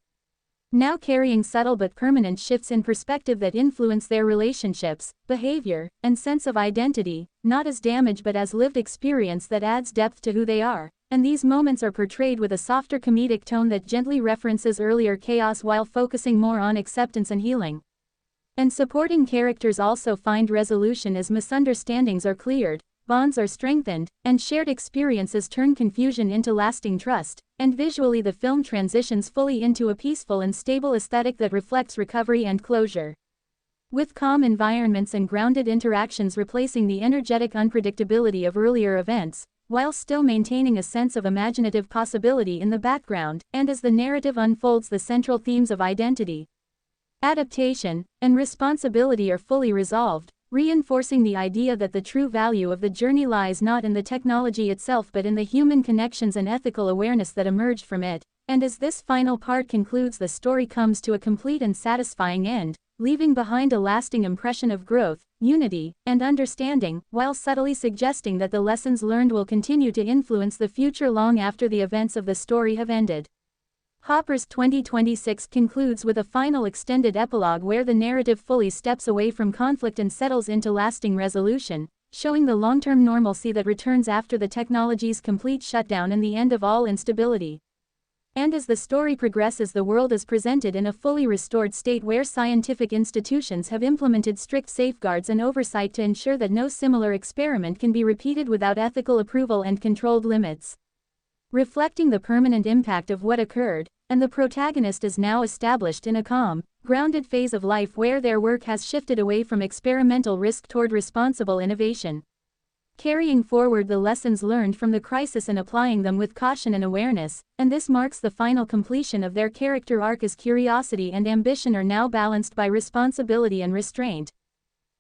G: now carrying subtle but permanent shifts in perspective that influence their relationships, behavior, and sense of identity, not as damage but as lived experience that adds depth to who they are. And these moments are portrayed with a softer comedic tone that gently references earlier chaos while focusing more on acceptance and healing. And supporting characters also find resolution as misunderstandings are cleared, bonds are strengthened, and shared experiences turn confusion into lasting trust, and visually the film transitions fully into a peaceful and stable aesthetic that reflects recovery and closure. With calm environments and grounded interactions replacing the energetic unpredictability of earlier events, while still maintaining a sense of imaginative possibility in the background, and as the narrative unfolds the central themes of identity, adaptation, and responsibility are fully resolved, reinforcing the idea that the true value of the journey lies not in the technology itself but in the human connections and ethical awareness that emerged from it. And as this final part concludes, the story comes to a complete and satisfying end, leaving behind a lasting impression of growth, unity, and understanding, while subtly suggesting that the lessons learned will continue to influence the future long after the events of the story have ended. Hopper's 2026 concludes with a final extended epilogue where the narrative fully steps away from conflict and settles into lasting resolution, showing the long-term normalcy that returns after the technology's complete shutdown and the end of all instability. And as the story progresses, the world is presented in a fully restored state where scientific institutions have implemented strict safeguards and oversight to ensure that no similar experiment can be repeated without ethical approval and controlled limits. Reflecting the permanent impact of what occurred, and the protagonist is now established in a calm, grounded phase of life where their work has shifted away from experimental risk toward responsible innovation. Carrying forward the lessons learned from the crisis and applying them with caution and awareness, and this marks the final completion of their character arc as curiosity and ambition are now balanced by responsibility and restraint.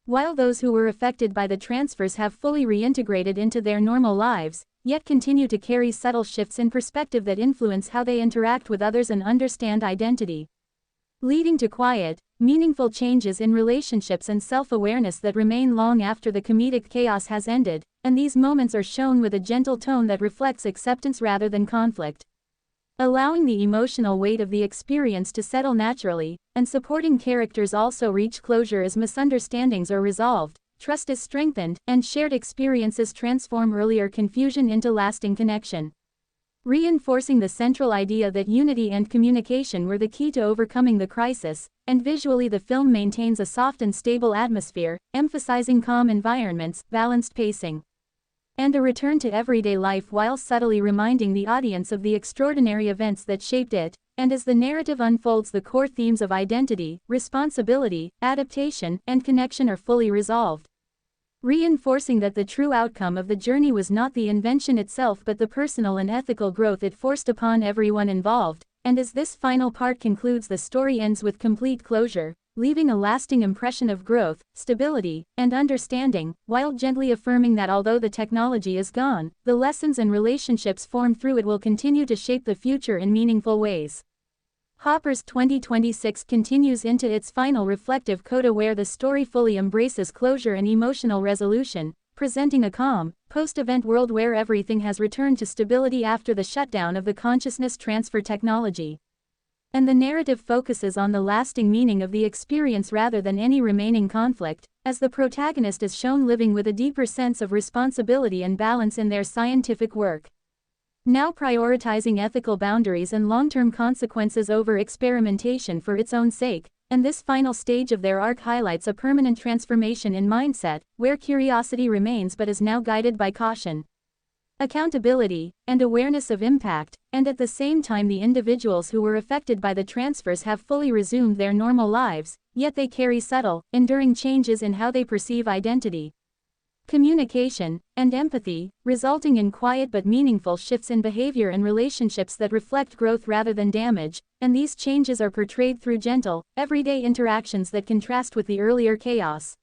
G: While those who were affected by the transfers have fully reintegrated into their normal lives, yet continue to carry subtle shifts in perspective that influence how they interact with others and understand identity, leading to quiet, meaningful changes in relationships and self-awareness that remain long after the comedic chaos has ended, and these moments are shown with a gentle tone that reflects acceptance rather than conflict, allowing the emotional weight of the experience to settle naturally, and supporting characters also reach closure as misunderstandings are resolved, trust is strengthened, and shared experiences transform earlier confusion into lasting connection. Reinforcing the central idea that unity and communication were the key to overcoming the crisis, and visually the film maintains a soft and stable atmosphere, emphasizing calm environments, balanced pacing, and a return to everyday life while subtly reminding the audience of the extraordinary events that shaped it. And as the narrative unfolds, the core themes of identity, responsibility, adaptation, and connection are fully resolved, reinforcing that the true outcome of the journey was not the invention itself but the personal and ethical growth it forced upon everyone involved. And as this final part concludes, the story ends with complete closure, leaving a lasting impression of growth, stability, and understanding, while gently affirming that although the technology is gone, the lessons and relationships formed through it will continue to shape the future in meaningful ways. Hopper's 2026 continues into its final reflective coda where the story fully embraces closure and emotional resolution, presenting a calm, post-event world where everything has returned to stability after the shutdown of the consciousness transfer technology. And the narrative focuses on the lasting meaning of the experience rather than any remaining conflict, as the protagonist is shown living with a deeper sense of responsibility and balance in their scientific work, now prioritizing ethical boundaries and long-term consequences over experimentation for its own sake. And this final stage of their arc highlights a permanent transformation in mindset, where curiosity remains but is now guided by caution, accountability, and awareness of impact, and at the same time the individuals who were affected by the transfers have fully resumed their normal lives, yet they carry subtle, enduring changes in how they perceive identity, communication, and empathy, resulting in quiet but meaningful shifts in behavior and relationships that reflect growth rather than damage. And these changes are portrayed through gentle, everyday interactions that contrast with the earlier chaos,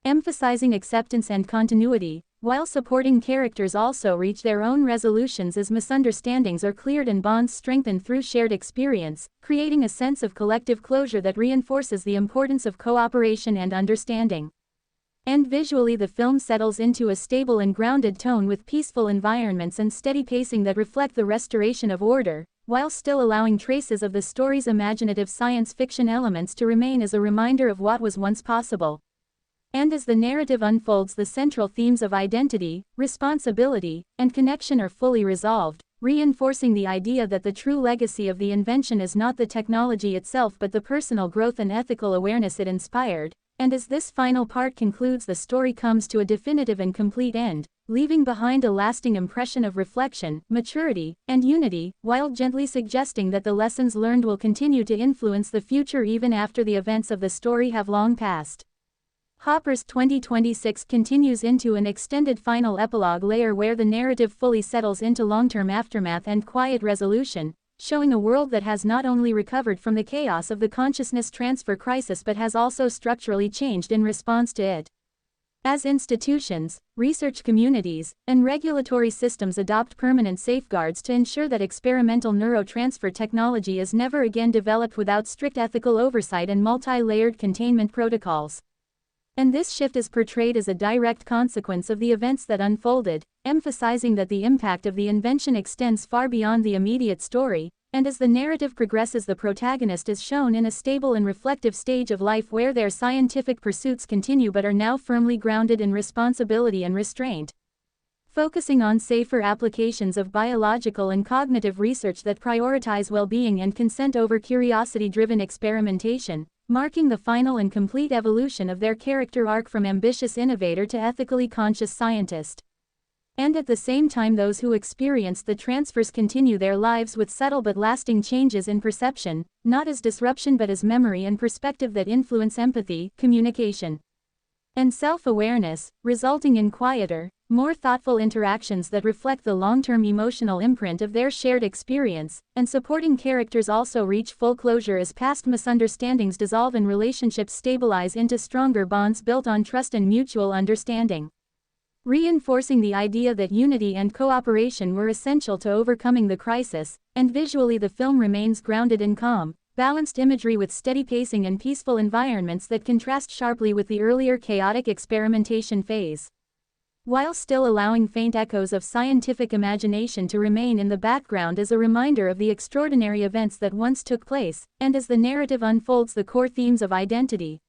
G: emphasizing acceptance and continuity, while supporting characters also reach their own resolutions as misunderstandings are cleared and bonds strengthened through shared experience, creating a sense of collective closure that reinforces the importance of cooperation and understanding. And visually the film settles into a stable and grounded tone with peaceful environments and steady pacing that reflect the restoration of order, while still allowing traces of the story's imaginative science fiction elements to remain as a reminder of what was once possible. And as the narrative unfolds, the central themes of identity, responsibility, and connection are fully resolved, reinforcing the idea that the true legacy of the invention is not the technology itself but the personal growth and ethical awareness it inspired. And as this final part concludes, the story comes to a definitive and complete end, leaving behind a lasting impression of reflection, maturity, and unity, while gently suggesting that the lessons learned will continue to influence the future even after the events of the story have long passed. Hopper's 2026 continues into an extended final epilogue layer where the narrative fully settles into long-term aftermath and quiet resolution, showing a world that has not only recovered from the chaos of the consciousness transfer crisis but has also structurally changed in response to it. As institutions, research communities, and regulatory systems adopt permanent safeguards to ensure that experimental neurotransfer technology is never again developed without strict ethical oversight and multi-layered containment protocols. And this shift is portrayed as a direct consequence of the events that unfolded, emphasizing that the impact of the invention extends far beyond the immediate story, and as the narrative progresses the protagonist is shown in a stable and reflective stage of life where their scientific pursuits continue but are now firmly grounded in responsibility and restraint. Focusing on safer applications of biological and cognitive research that prioritize well-being and consent over curiosity-driven experimentation, marking the final and complete evolution of their character arc from ambitious innovator to ethically conscious scientist. And at the same time those who experience the transfers continue their lives with subtle but lasting changes in perception, not as disruption but as memory and perspective that influence empathy, communication, and self-awareness, resulting in quieter, more thoughtful interactions that reflect the long-term emotional imprint of their shared experience, and supporting characters also reach full closure as past misunderstandings dissolve and relationships stabilize into stronger bonds built on trust and mutual understanding. Reinforcing the idea that unity and cooperation were essential to overcoming the crisis, and visually the film remains grounded in calm, balanced imagery with steady pacing and peaceful environments that contrast sharply with the earlier chaotic experimentation phase, while still allowing faint echoes of scientific imagination to remain in the background as a reminder of the extraordinary events that once took place, and as the narrative unfolds the core themes of identity,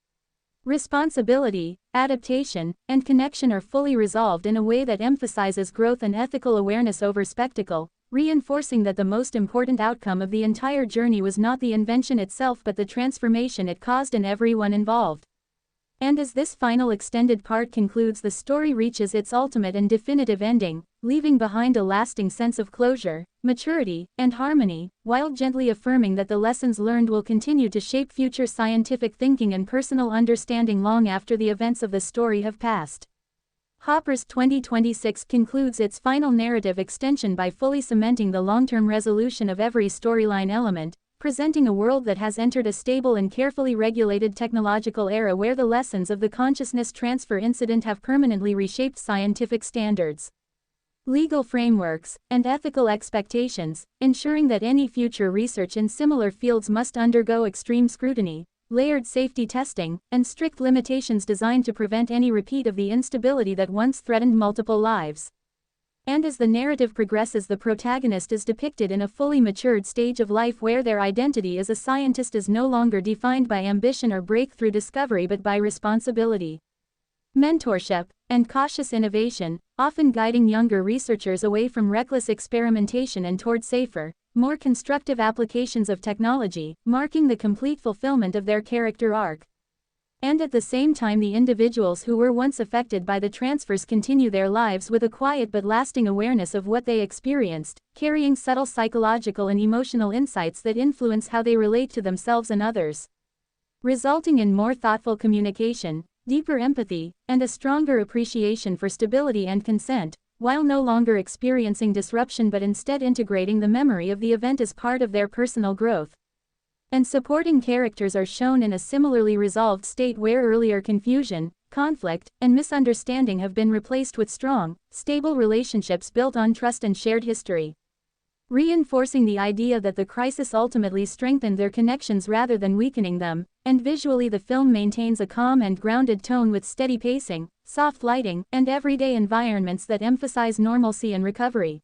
G: responsibility, adaptation, and connection are fully resolved in a way that emphasizes growth and ethical awareness over spectacle, reinforcing that the most important outcome of the entire journey was not the invention itself but the transformation it caused in everyone involved. And as this final extended part concludes, the story reaches its ultimate and definitive ending, leaving behind a lasting sense of closure, maturity, and harmony, while gently affirming that the lessons learned will continue to shape future scientific thinking and personal understanding long after the events of the story have passed. Hopper's 2026 concludes its final narrative extension by fully cementing the long-term resolution of every storyline element, presenting a world that has entered a stable and carefully regulated technological era where the lessons of the consciousness transfer incident have permanently reshaped scientific standards, legal frameworks, and ethical expectations, ensuring that any future research in similar fields must undergo extreme scrutiny, layered safety testing, and strict limitations designed to prevent any repeat of the instability that once threatened multiple lives. And as the narrative progresses, the protagonist is depicted in a fully matured stage of life where their identity as a scientist is no longer defined by ambition or breakthrough discovery but by responsibility, mentorship, and cautious innovation, often guiding younger researchers away from reckless experimentation and toward safer, more constructive applications of technology, marking the complete fulfillment of their character arc. And at the same time the individuals who were once affected by the transfers continue their lives with a quiet but lasting awareness of what they experienced, carrying subtle psychological and emotional insights that influence how they relate to themselves and others, resulting in more thoughtful communication, deeper empathy, and a stronger appreciation for stability and consent, while no longer experiencing disruption but instead integrating the memory of the event as part of their personal growth. And supporting characters are shown in a similarly resolved state where earlier confusion, conflict, and misunderstanding have been replaced with strong, stable relationships built on trust and shared history, reinforcing the idea that the crisis ultimately strengthened their connections rather than weakening them. And visually the film maintains a calm and grounded tone with steady pacing, soft lighting, and everyday environments that emphasize normalcy and recovery,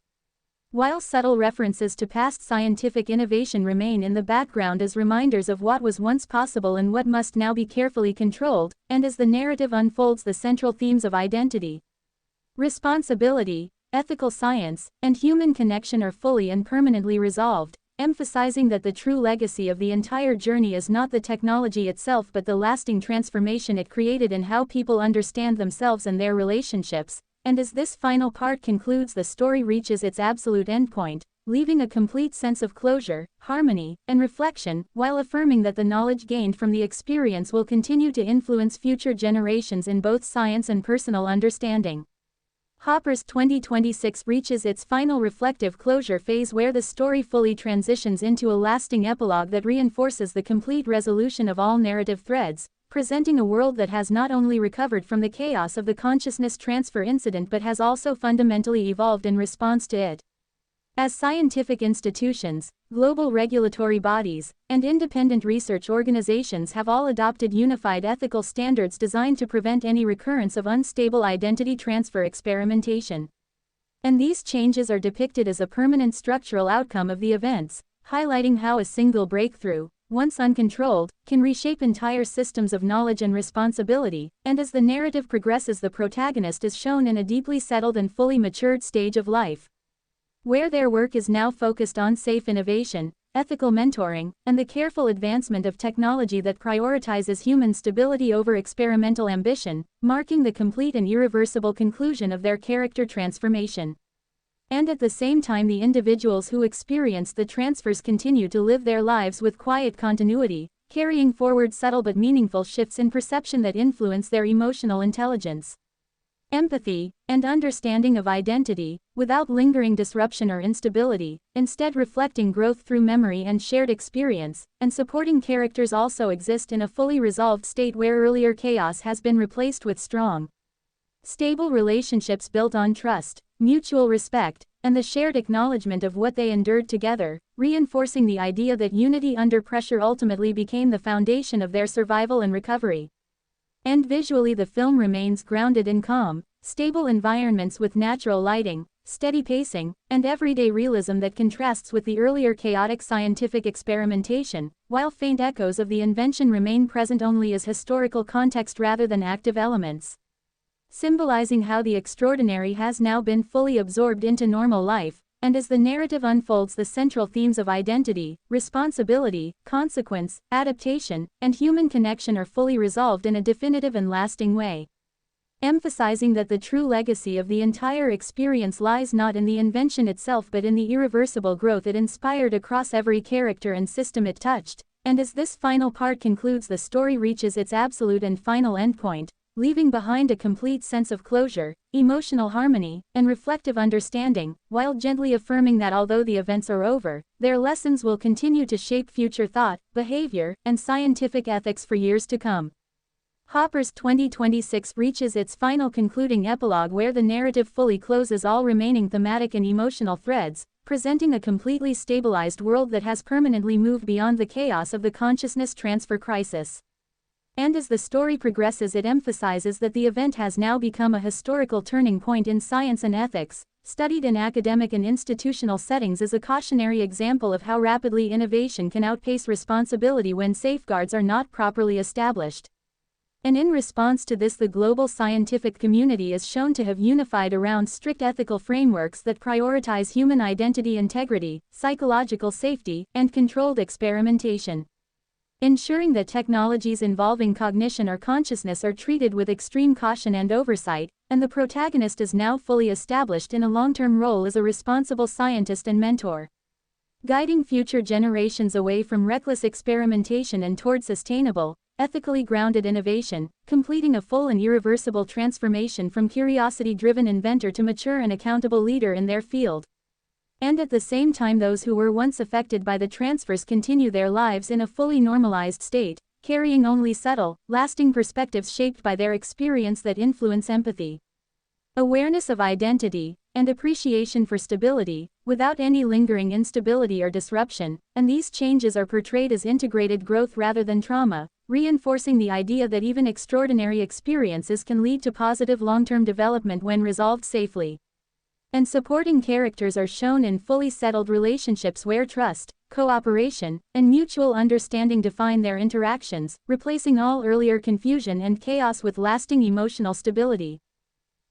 G: while subtle references to past scientific innovation remain in the background as reminders of what was once possible and what must now be carefully controlled. And as the narrative unfolds, the central themes of identity, responsibility, ethical science, and human connection are fully and permanently resolved, emphasizing that the true legacy of the entire journey is not the technology itself but the lasting transformation it created in how people understand themselves and their relationships, and as this final part concludes, the story reaches its absolute endpoint, leaving a complete sense of closure, harmony, and reflection, while affirming that the knowledge gained from the experience will continue to influence future generations in both science and personal understanding. Hopper's 2026 reaches its final reflective closure phase, where the story fully transitions into a lasting epilogue that reinforces the complete resolution of all narrative threads, presenting a world that has not only recovered from the chaos of the consciousness transfer incident but has also fundamentally evolved in response to it. As scientific institutions, global regulatory bodies, and independent research organizations have all adopted unified ethical standards designed to prevent any recurrence of unstable identity transfer experimentation. And these changes are depicted as a permanent structural outcome of the events, highlighting how a single breakthrough, once uncontrolled, can reshape entire systems of knowledge and responsibility, and as the narrative progresses, the protagonist is shown in a deeply settled and fully matured stage of life, where their work is now focused on safe innovation, ethical mentoring, and the careful advancement of technology that prioritizes human stability over experimental ambition, marking the complete and irreversible conclusion of their character transformation. And at the same time, the individuals who experienced the transfers continue to live their lives with quiet continuity, carrying forward subtle but meaningful shifts in perception that influence their emotional intelligence, empathy, and understanding of identity, without lingering disruption or instability, instead reflecting growth through memory and shared experience. And supporting characters also exist in a fully resolved state, where earlier chaos has been replaced with strong, stable relationships built on trust, mutual respect, and the shared acknowledgement of what they endured together, reinforcing the idea that unity under pressure ultimately became the foundation of their survival and recovery. And visually, the film remains grounded in calm, stable environments with natural lighting, steady pacing, and everyday realism that contrasts with the earlier chaotic scientific experimentation, while faint echoes of the invention remain present only as historical context rather than active elements, symbolizing how the extraordinary has now been fully absorbed into normal life. And as the narrative unfolds, the central themes of identity, responsibility, consequence, adaptation, and human connection are fully resolved in a definitive and lasting way, emphasizing that the true legacy of the entire experience lies not in the invention itself but in the irreversible growth it inspired across every character and system it touched. And as this final part concludes, the story reaches its absolute and final endpoint, leaving behind a complete sense of closure, emotional harmony, and reflective understanding, while gently affirming that although the events are over, their lessons will continue to shape future thought, behavior, and scientific ethics for years to come. Hopper's 2026 reaches its final concluding epilogue, where the narrative fully closes all remaining thematic and emotional threads, presenting a completely stabilized world that has permanently moved beyond the chaos of the consciousness transfer crisis. And as the story progresses, it emphasizes that the event has now become a historical turning point in science and ethics, studied in academic and institutional settings as a cautionary example of how rapidly innovation can outpace responsibility when safeguards are not properly established. And in response to this, the global scientific community is shown to have unified around strict ethical frameworks that prioritize human identity, integrity, psychological safety, and controlled experimentation, ensuring that technologies involving cognition or consciousness are treated with extreme caution and oversight. And the protagonist is now fully established in a long-term role as a responsible scientist and mentor, guiding future generations away from reckless experimentation and toward sustainable, ethically grounded innovation, completing a full and irreversible transformation from curiosity-driven inventor to mature and accountable leader in their field. And at the same time, those who were once affected by the transfers continue their lives in a fully normalized state, carrying only subtle, lasting perspectives shaped by their experience that influence empathy, awareness of identity, and appreciation for stability, without any lingering instability or disruption. And these changes are portrayed as integrated growth rather than trauma, reinforcing the idea that even extraordinary experiences can lead to positive long-term development when resolved safely. And supporting characters are shown in fully settled relationships where trust, cooperation, and mutual understanding define their interactions, replacing all earlier confusion and chaos with lasting emotional stability.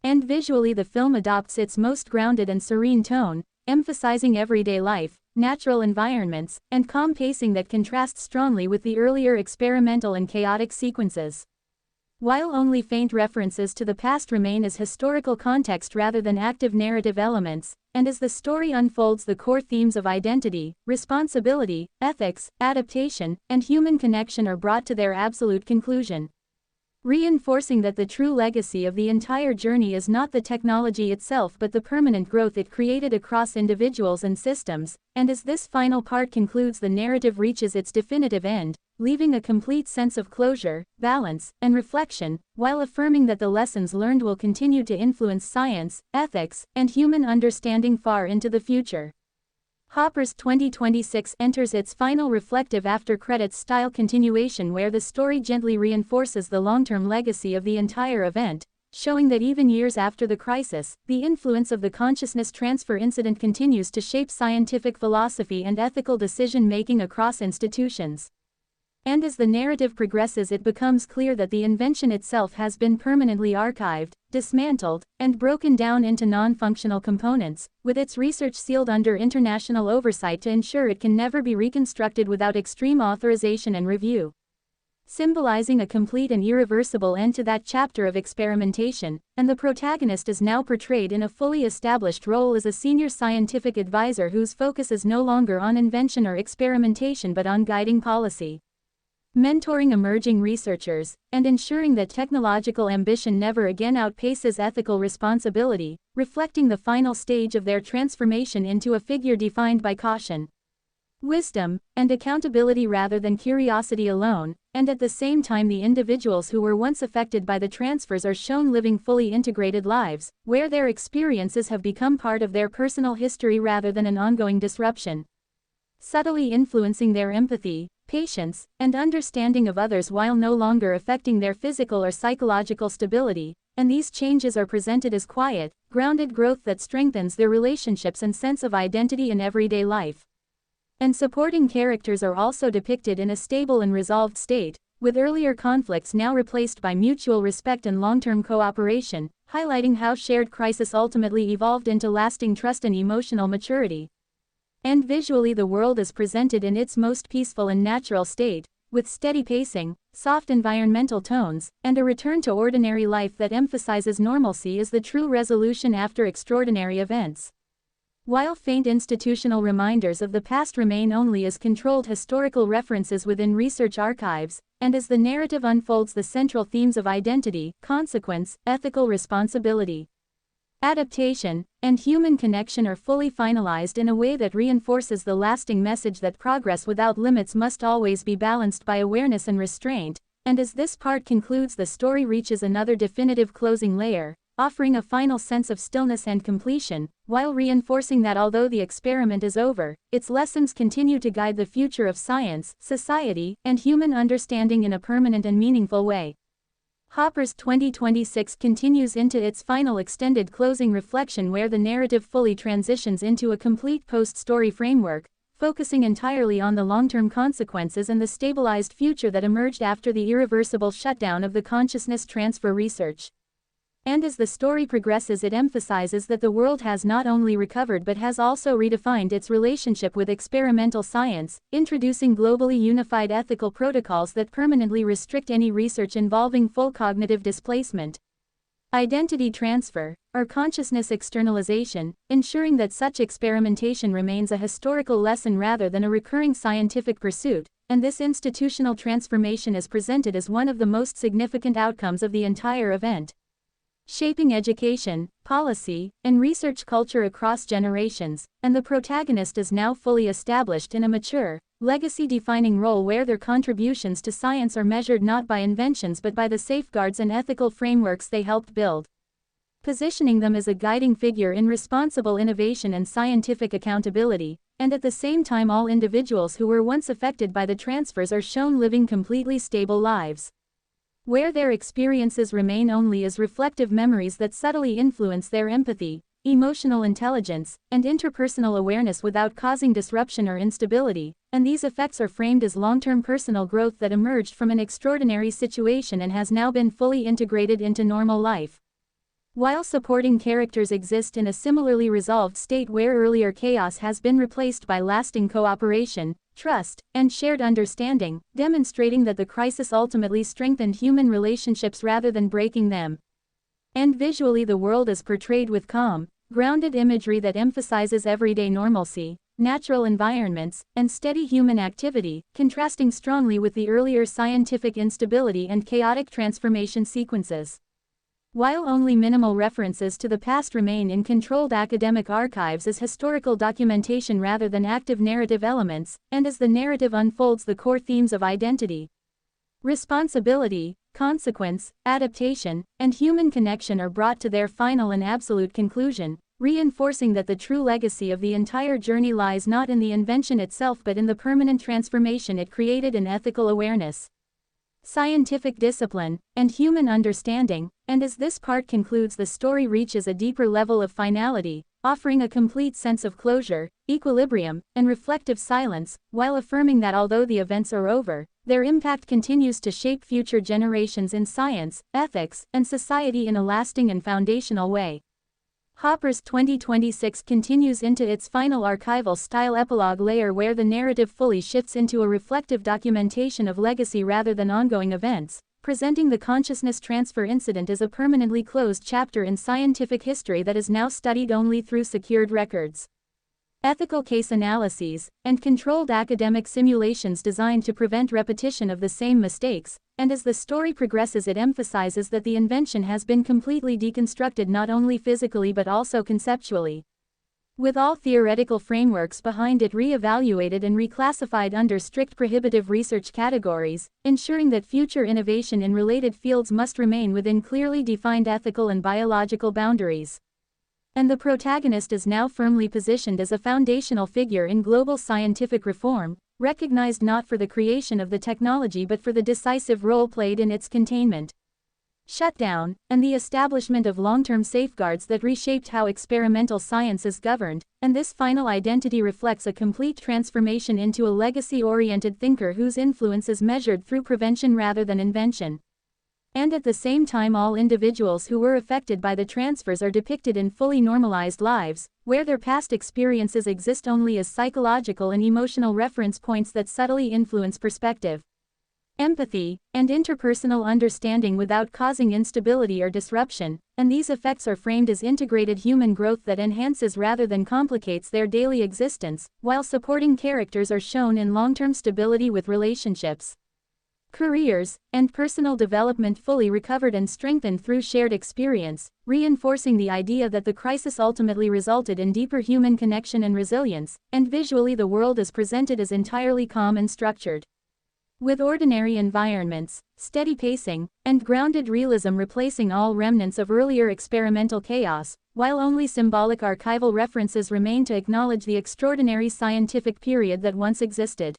G: And visually, the film adopts its most grounded and serene tone, emphasizing everyday life, natural environments, and calm pacing that contrasts strongly with the earlier experimental and chaotic sequences. While only faint references to the past remain as historical context rather than active narrative elements, and as the story unfolds the core themes of identity, responsibility, ethics, adaptation, and human connection are brought to their absolute conclusion, reinforcing that the true legacy of the entire journey is not the technology itself but the permanent growth it created across individuals and systems, and as this final part concludes the narrative reaches its definitive end, leaving a complete sense of closure, balance, and reflection, while affirming that the lessons learned will continue to influence science, ethics, and human understanding far into the future. Hopper's 2026 enters its final reflective after-credits style continuation where the story gently reinforces the long-term legacy of the entire event, showing that even years after the crisis, the influence of the consciousness transfer incident continues to shape scientific philosophy and ethical decision-making across institutions. And as the narrative progresses, it becomes clear that the invention itself has been permanently archived, dismantled, and broken down into non-functional components, with its research sealed under international oversight to ensure it can never be reconstructed without extreme authorization and review. Symbolizing a complete and irreversible end to that chapter of experimentation, and the protagonist is now portrayed in a fully established role as a senior scientific advisor whose focus is no longer on invention or experimentation but on guiding policy, mentoring emerging researchers, and ensuring that technological ambition never again outpaces ethical responsibility, reflecting the final stage of their transformation into a figure defined by caution, wisdom, and accountability rather than curiosity alone, and at the same time the individuals who were once affected by the transfers are shown living fully integrated lives, where their experiences have become part of their personal history rather than an ongoing disruption, subtly influencing their empathy, patience, and understanding of others while no longer affecting their physical or psychological stability, and these changes are presented as quiet, grounded growth that strengthens their relationships and sense of identity in everyday life. And supporting characters are also depicted in a stable and resolved state, with earlier conflicts now replaced by mutual respect and long-term cooperation, highlighting how shared crisis ultimately evolved into lasting trust and emotional maturity. And visually the world is presented in its most peaceful and natural state, with steady pacing, soft environmental tones, and a return to ordinary life that emphasizes normalcy as the true resolution after extraordinary events. While faint institutional reminders of the past remain only as controlled historical references within research archives, and as the narrative unfolds the central themes of identity, consequence, ethical responsibility, adaptation, and human connection are fully finalized in a way that reinforces the lasting message that progress without limits must always be balanced by awareness and restraint, and as this part concludes the story reaches another definitive closing layer, offering a final sense of stillness and completion, while reinforcing that although the experiment is over, its lessons continue to guide the future of science, society, and human understanding in a permanent and meaningful way. Hopper's 2026 continues into its final extended closing reflection where the narrative fully transitions into a complete post-story framework, focusing entirely on the long-term consequences and the stabilized future that emerged after the irreversible shutdown of the consciousness transfer research. And as the story progresses, it emphasizes that the world has not only recovered but has also redefined its relationship with experimental science, introducing globally unified ethical protocols that permanently restrict any research involving full cognitive displacement, identity transfer, or consciousness externalization, ensuring that such experimentation remains a historical lesson rather than a recurring scientific pursuit, and this institutional transformation is presented as one of the most significant outcomes of the entire event, shaping education, policy, and research culture across generations, and the protagonist is now fully established in a mature, legacy-defining role where their contributions to science are measured not by inventions but by the safeguards and ethical frameworks they helped build, positioning them as a guiding figure in responsible innovation and scientific accountability, and at the same time all individuals who were once affected by the transfers are shown living completely stable lives, where their experiences remain only as reflective memories that subtly influence their empathy, emotional intelligence, and interpersonal awareness without causing disruption or instability, and these effects are framed as long-term personal growth that emerged from an extraordinary situation and has now been fully integrated into normal life. While supporting characters exist in a similarly resolved state where earlier chaos has been replaced by lasting cooperation, trust, and shared understanding, demonstrating that the crisis ultimately strengthened human relationships rather than breaking them. And visually, the world is portrayed with calm, grounded imagery that emphasizes everyday normalcy, natural environments, and steady human activity, contrasting strongly with the earlier scientific instability and chaotic transformation sequences. While only minimal references to the past remain in controlled academic archives as historical documentation rather than active narrative elements, and as the narrative unfolds, the core themes of identity, responsibility, consequence, adaptation, and human connection are brought to their final and absolute conclusion, reinforcing that the true legacy of the entire journey lies not in the invention itself but in the permanent transformation it created in ethical awareness, scientific discipline, and human understanding. And as this part concludes, the story reaches a deeper level of finality, offering a complete sense of closure, equilibrium, and reflective silence, while affirming that although the events are over, their impact continues to shape future generations in science, ethics, and society in a lasting and foundational way. Hopper's 2026 continues into its final archival-style epilogue layer, where the narrative fully shifts into a reflective documentation of legacy rather than ongoing events, presenting the consciousness transfer incident as a permanently closed chapter in scientific history that is now studied only through secured records, ethical case analyses, and controlled academic simulations designed to prevent repetition of the same mistakes. And as the story progresses, it emphasizes that the invention has been completely deconstructed not only physically but also conceptually, with all theoretical frameworks behind it re-evaluated and reclassified under strict prohibitive research categories, ensuring that future innovation in related fields must remain within clearly defined ethical and biological boundaries. And the protagonist is now firmly positioned as a foundational figure in global scientific reform, recognized not for the creation of the technology but for the decisive role played in its containment, shutdown, and the establishment of long-term safeguards that reshaped how experimental science is governed. And this final identity reflects a complete transformation into a legacy-oriented thinker whose influence is measured through prevention rather than invention. And at the same time, all individuals who were affected by the transfers are depicted in fully normalized lives, where their past experiences exist only as psychological and emotional reference points that subtly influence perspective, empathy, and interpersonal understanding without causing instability or disruption. And these effects are framed as integrated human growth that enhances rather than complicates their daily existence, while supporting characters are shown in long-term stability with relationships, careers, and personal development fully recovered and strengthened through shared experience, reinforcing the idea that the crisis ultimately resulted in deeper human connection and resilience. And visually, the world is presented as entirely calm and structured, with ordinary environments, steady pacing, and grounded realism replacing all remnants of earlier experimental chaos, while only symbolic archival references remain to acknowledge the extraordinary scientific period that once existed.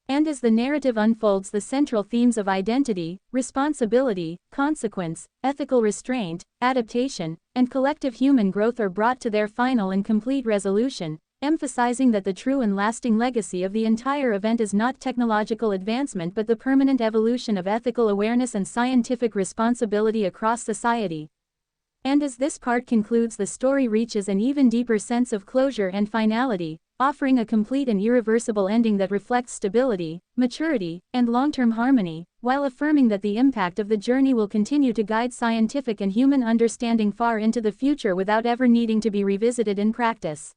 G: And as the narrative unfolds, the central themes of identity, responsibility, consequence, ethical restraint, adaptation, and collective human growth are brought to their final and complete resolution, emphasizing that the true and lasting legacy of the entire event is not technological advancement but the permanent evolution of ethical awareness and scientific responsibility across society. And as this part concludes, the story reaches an even deeper sense of closure and finality, offering a complete and irreversible ending that reflects stability, maturity, and long-term harmony, while affirming that the impact of the journey will continue to guide scientific and human understanding far into the future without ever needing to be revisited in practice.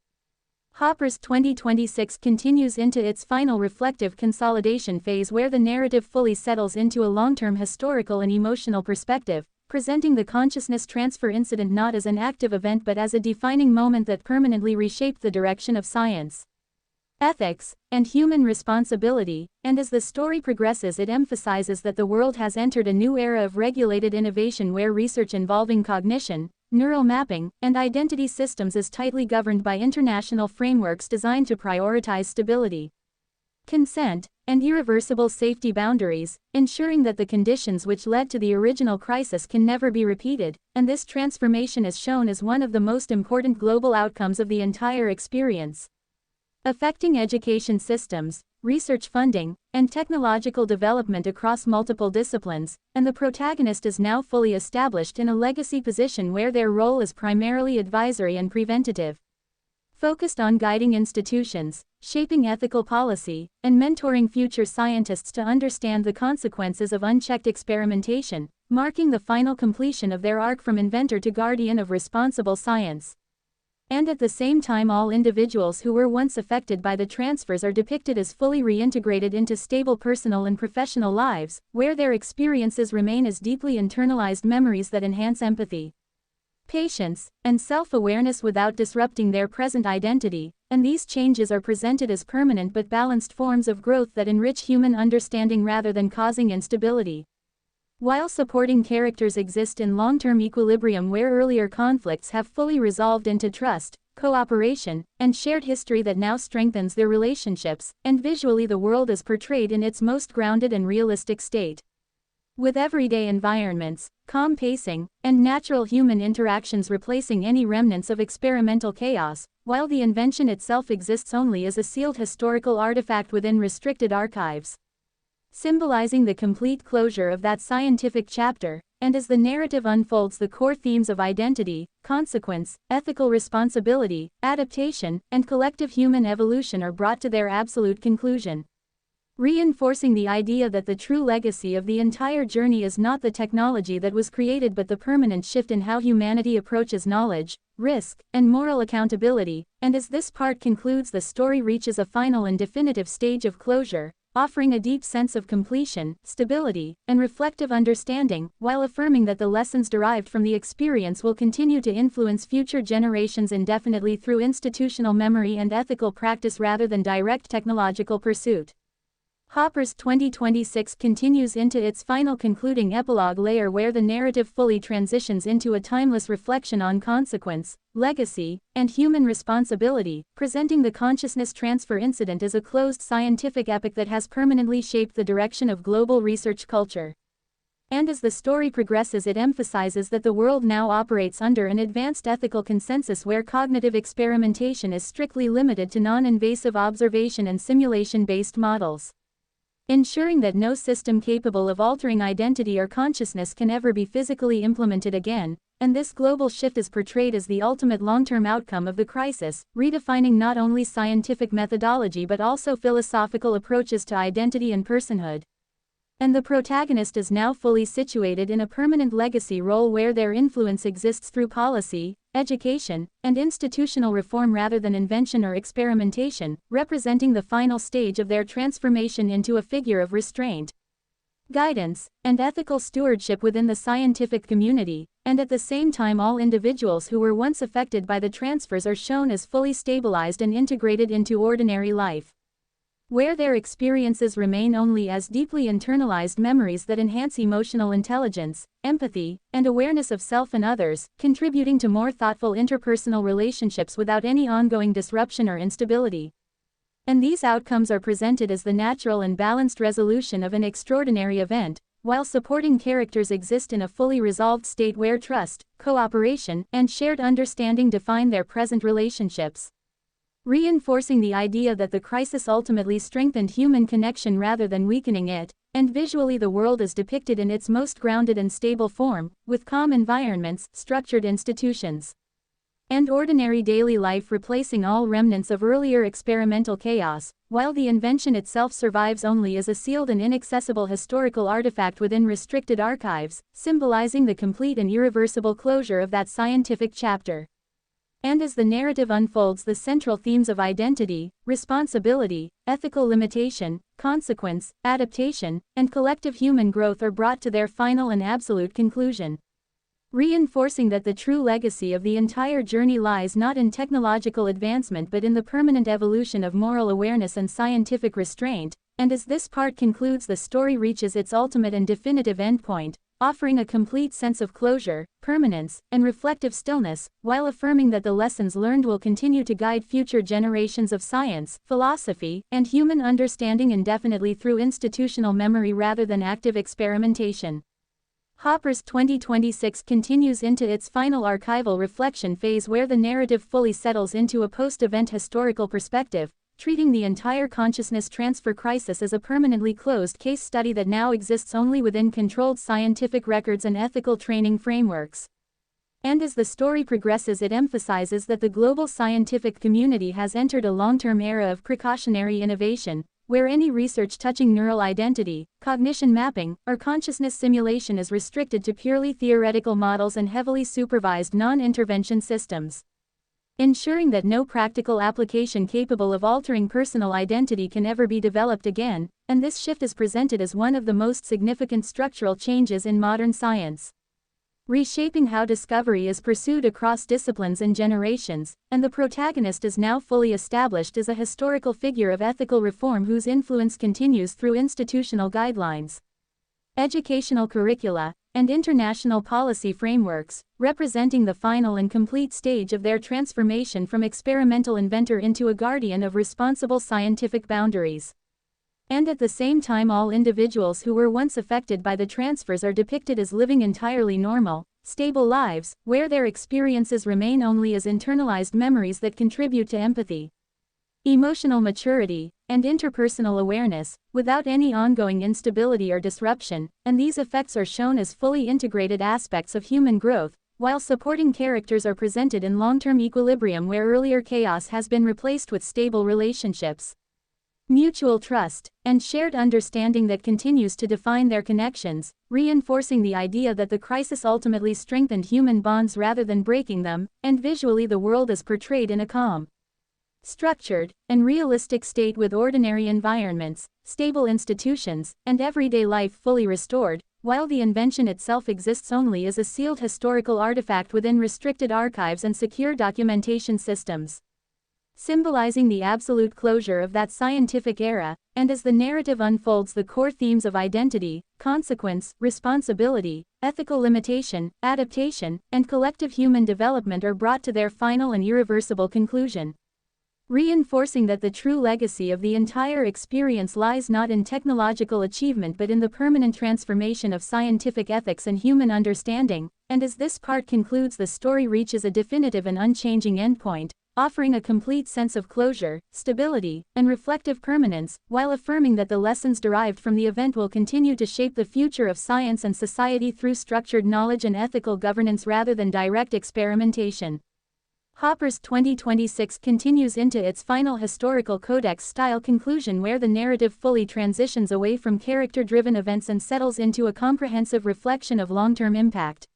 G: Hopper's 2026 continues into its final reflective consolidation phase, where the narrative fully settles into a long-term historical and emotional perspective, presenting the consciousness transfer incident not as an active event but as a defining moment that permanently reshaped the direction of science, ethics, and human responsibility. And as the story progresses, it emphasizes that the world has entered a new era of regulated innovation where research involving cognition, neural mapping, and identity systems is tightly governed by international frameworks designed to prioritize stability, consent, and irreversible safety boundaries, ensuring that the conditions which led to the original crisis can never be repeated. And this transformation is shown as one of the most important global outcomes of the entire experience, affecting education systems, research funding, and technological development across multiple disciplines. And the protagonist is now fully established in a legacy position where their role is primarily advisory and preventative, focused on guiding institutions, shaping ethical policy, and mentoring future scientists to understand the consequences of unchecked experimentation, marking the final completion of their arc from inventor to guardian of responsible science. And at the same time, all individuals who were once affected by the transfers are depicted as fully reintegrated into stable personal and professional lives, where their experiences remain as deeply internalized memories that enhance empathy, patience, and self-awareness without disrupting their present identity, and these changes are presented as permanent but balanced forms of growth that enrich human understanding rather than causing instability. While supporting characters exist in long-term equilibrium where earlier conflicts have fully resolved into trust, cooperation, and shared history that now strengthens their relationships, and visually the world is portrayed in its most grounded and realistic state. With everyday environments, calm pacing, and natural human interactions replacing any remnants of experimental chaos, while the invention itself exists only as a sealed historical artifact within restricted archives, symbolizing the complete closure of that scientific chapter. And as the narrative unfolds, the core themes of identity, consequence, ethical responsibility, adaptation, and collective human evolution are brought to their absolute conclusion, reinforcing the idea that the true legacy of the entire journey is not the technology that was created but the permanent shift in how humanity approaches knowledge, risk, and moral accountability. And as this part concludes, the story reaches a final and definitive stage of closure, offering a deep sense of completion, stability, and reflective understanding, while affirming that the lessons derived from the experience will continue to influence future generations indefinitely through institutional memory and ethical practice rather than direct technological pursuit. Hopper's 2026 continues into its final concluding epilogue layer where the narrative fully transitions into a timeless reflection on consequence, legacy, and human responsibility, presenting the consciousness transfer incident as a closed scientific epic that has permanently shaped the direction of global research culture. And as the story progresses, it emphasizes that the world now operates under an advanced ethical consensus where cognitive experimentation is strictly limited to non-invasive observation and simulation-based models, ensuring that no system capable of altering identity or consciousness can ever be physically implemented again. And this global shift is portrayed as the ultimate long-term outcome of the crisis, redefining not only scientific methodology but also philosophical approaches to identity and personhood. And the protagonist is now fully situated in a permanent legacy role where their influence exists through policy, education, and institutional reform rather than invention or experimentation, representing the final stage of their transformation into a figure of restraint, guidance, and ethical stewardship within the scientific community. And at the same time, all individuals who were once affected by the transfers are shown as fully stabilized and integrated into ordinary life, where their experiences remain only as deeply internalized memories that enhance emotional intelligence, empathy, and awareness of self and others, contributing to more thoughtful interpersonal relationships without any ongoing disruption or instability. And these outcomes are presented as the natural and balanced resolution of an extraordinary event, while supporting characters exist in a fully resolved state where trust, cooperation, and shared understanding define their present relationships, reinforcing the idea that the crisis ultimately strengthened human connection rather than weakening it. And visually the world is depicted in its most grounded and stable form, with calm environments, structured institutions, and ordinary daily life replacing all remnants of earlier experimental chaos, while the invention itself survives only as a sealed and inaccessible historical artifact within restricted archives, symbolizing the complete and irreversible closure of that scientific chapter. And as the narrative unfolds, the central themes of identity, responsibility, ethical limitation, consequence, adaptation, and collective human growth are brought to their final and absolute conclusion, reinforcing that the true legacy of the entire journey lies not in technological advancement but in the permanent evolution of moral awareness and scientific restraint. And as this part concludes, the story reaches its ultimate and definitive endpoint, offering a complete sense of closure, permanence, and reflective stillness, while affirming that the lessons learned will continue to guide future generations of science, philosophy, and human understanding indefinitely through institutional memory rather than active experimentation. Hopper's 2026 continues into its final archival reflection phase where the narrative fully settles into a post-event historical perspective, treating the entire consciousness transfer crisis as a permanently closed case study that now exists only within controlled scientific records and ethical training frameworks. And as the story progresses, it emphasizes that the global scientific community has entered a long-term era of precautionary innovation, where any research touching neural identity, cognition mapping, or consciousness simulation is restricted to purely theoretical models and heavily supervised non-intervention systems, ensuring that no practical application capable of altering personal identity can ever be developed again, and this shift is presented as one of the most significant structural changes in modern science, reshaping how discovery is pursued across disciplines and generations, and the protagonist is now fully established as a historical figure of ethical reform whose influence continues through institutional guidelines, educational curricula, and international policy frameworks, representing the final and complete stage of their transformation from experimental inventor into a guardian of responsible scientific boundaries. And at the same time, all individuals who were once affected by the transfers are depicted as living entirely normal, stable lives, where their experiences remain only as internalized memories that contribute to empathy, emotional maturity, and interpersonal awareness, without any ongoing instability or disruption, and these effects are shown as fully integrated aspects of human growth, while supporting characters are presented in long-term equilibrium where earlier chaos has been replaced with stable relationships, mutual trust, and shared understanding that continues to define their connections, reinforcing the idea that the crisis ultimately strengthened human bonds rather than breaking them, and visually the world is portrayed in a calm, structured, and realistic state with ordinary environments, stable institutions, and everyday life fully restored, while the invention itself exists only as a sealed historical artifact within restricted archives and secure documentation systems, symbolizing the absolute closure of that scientific era. And as the narrative unfolds, the core themes of identity, consequence, responsibility, ethical limitation, adaptation, and collective human development are brought to their final and irreversible conclusion, reinforcing that the true legacy of the entire experience lies not in technological achievement but in the permanent transformation of scientific ethics and human understanding. And as this part concludes, the story reaches a definitive and unchanging endpoint, offering a complete sense of closure, stability, and reflective permanence, while affirming that the lessons derived from the event will continue to shape the future of science and society through structured knowledge and ethical governance rather than direct experimentation. Hopper's 2026 continues into its final historical codex-style conclusion, where the narrative fully transitions away from character-driven events and settles into a comprehensive reflection of long-term impact,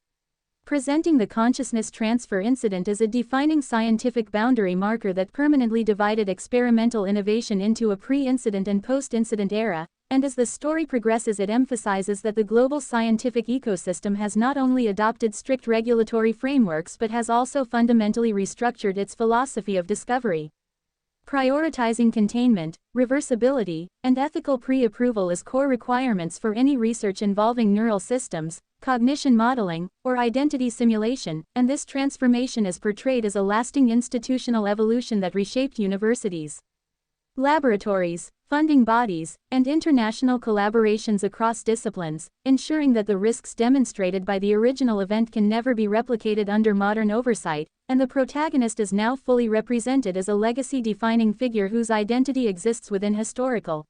G: presenting the consciousness transfer incident as a defining scientific boundary marker that permanently divided experimental innovation into a pre-incident and post-incident era. And as the story progresses, it emphasizes that the global scientific ecosystem has not only adopted strict regulatory frameworks but has also fundamentally restructured its philosophy of discovery, prioritizing containment, reversibility, and ethical pre-approval as core requirements for any research involving neural systems, cognition modeling, or identity simulation. And this transformation is portrayed as a lasting institutional evolution that reshaped universities, laboratories, funding bodies, and international collaborations across disciplines, ensuring that the risks demonstrated by the original event can never be replicated under modern oversight. And the protagonist is now fully represented as a legacy-defining figure whose identity exists within historical,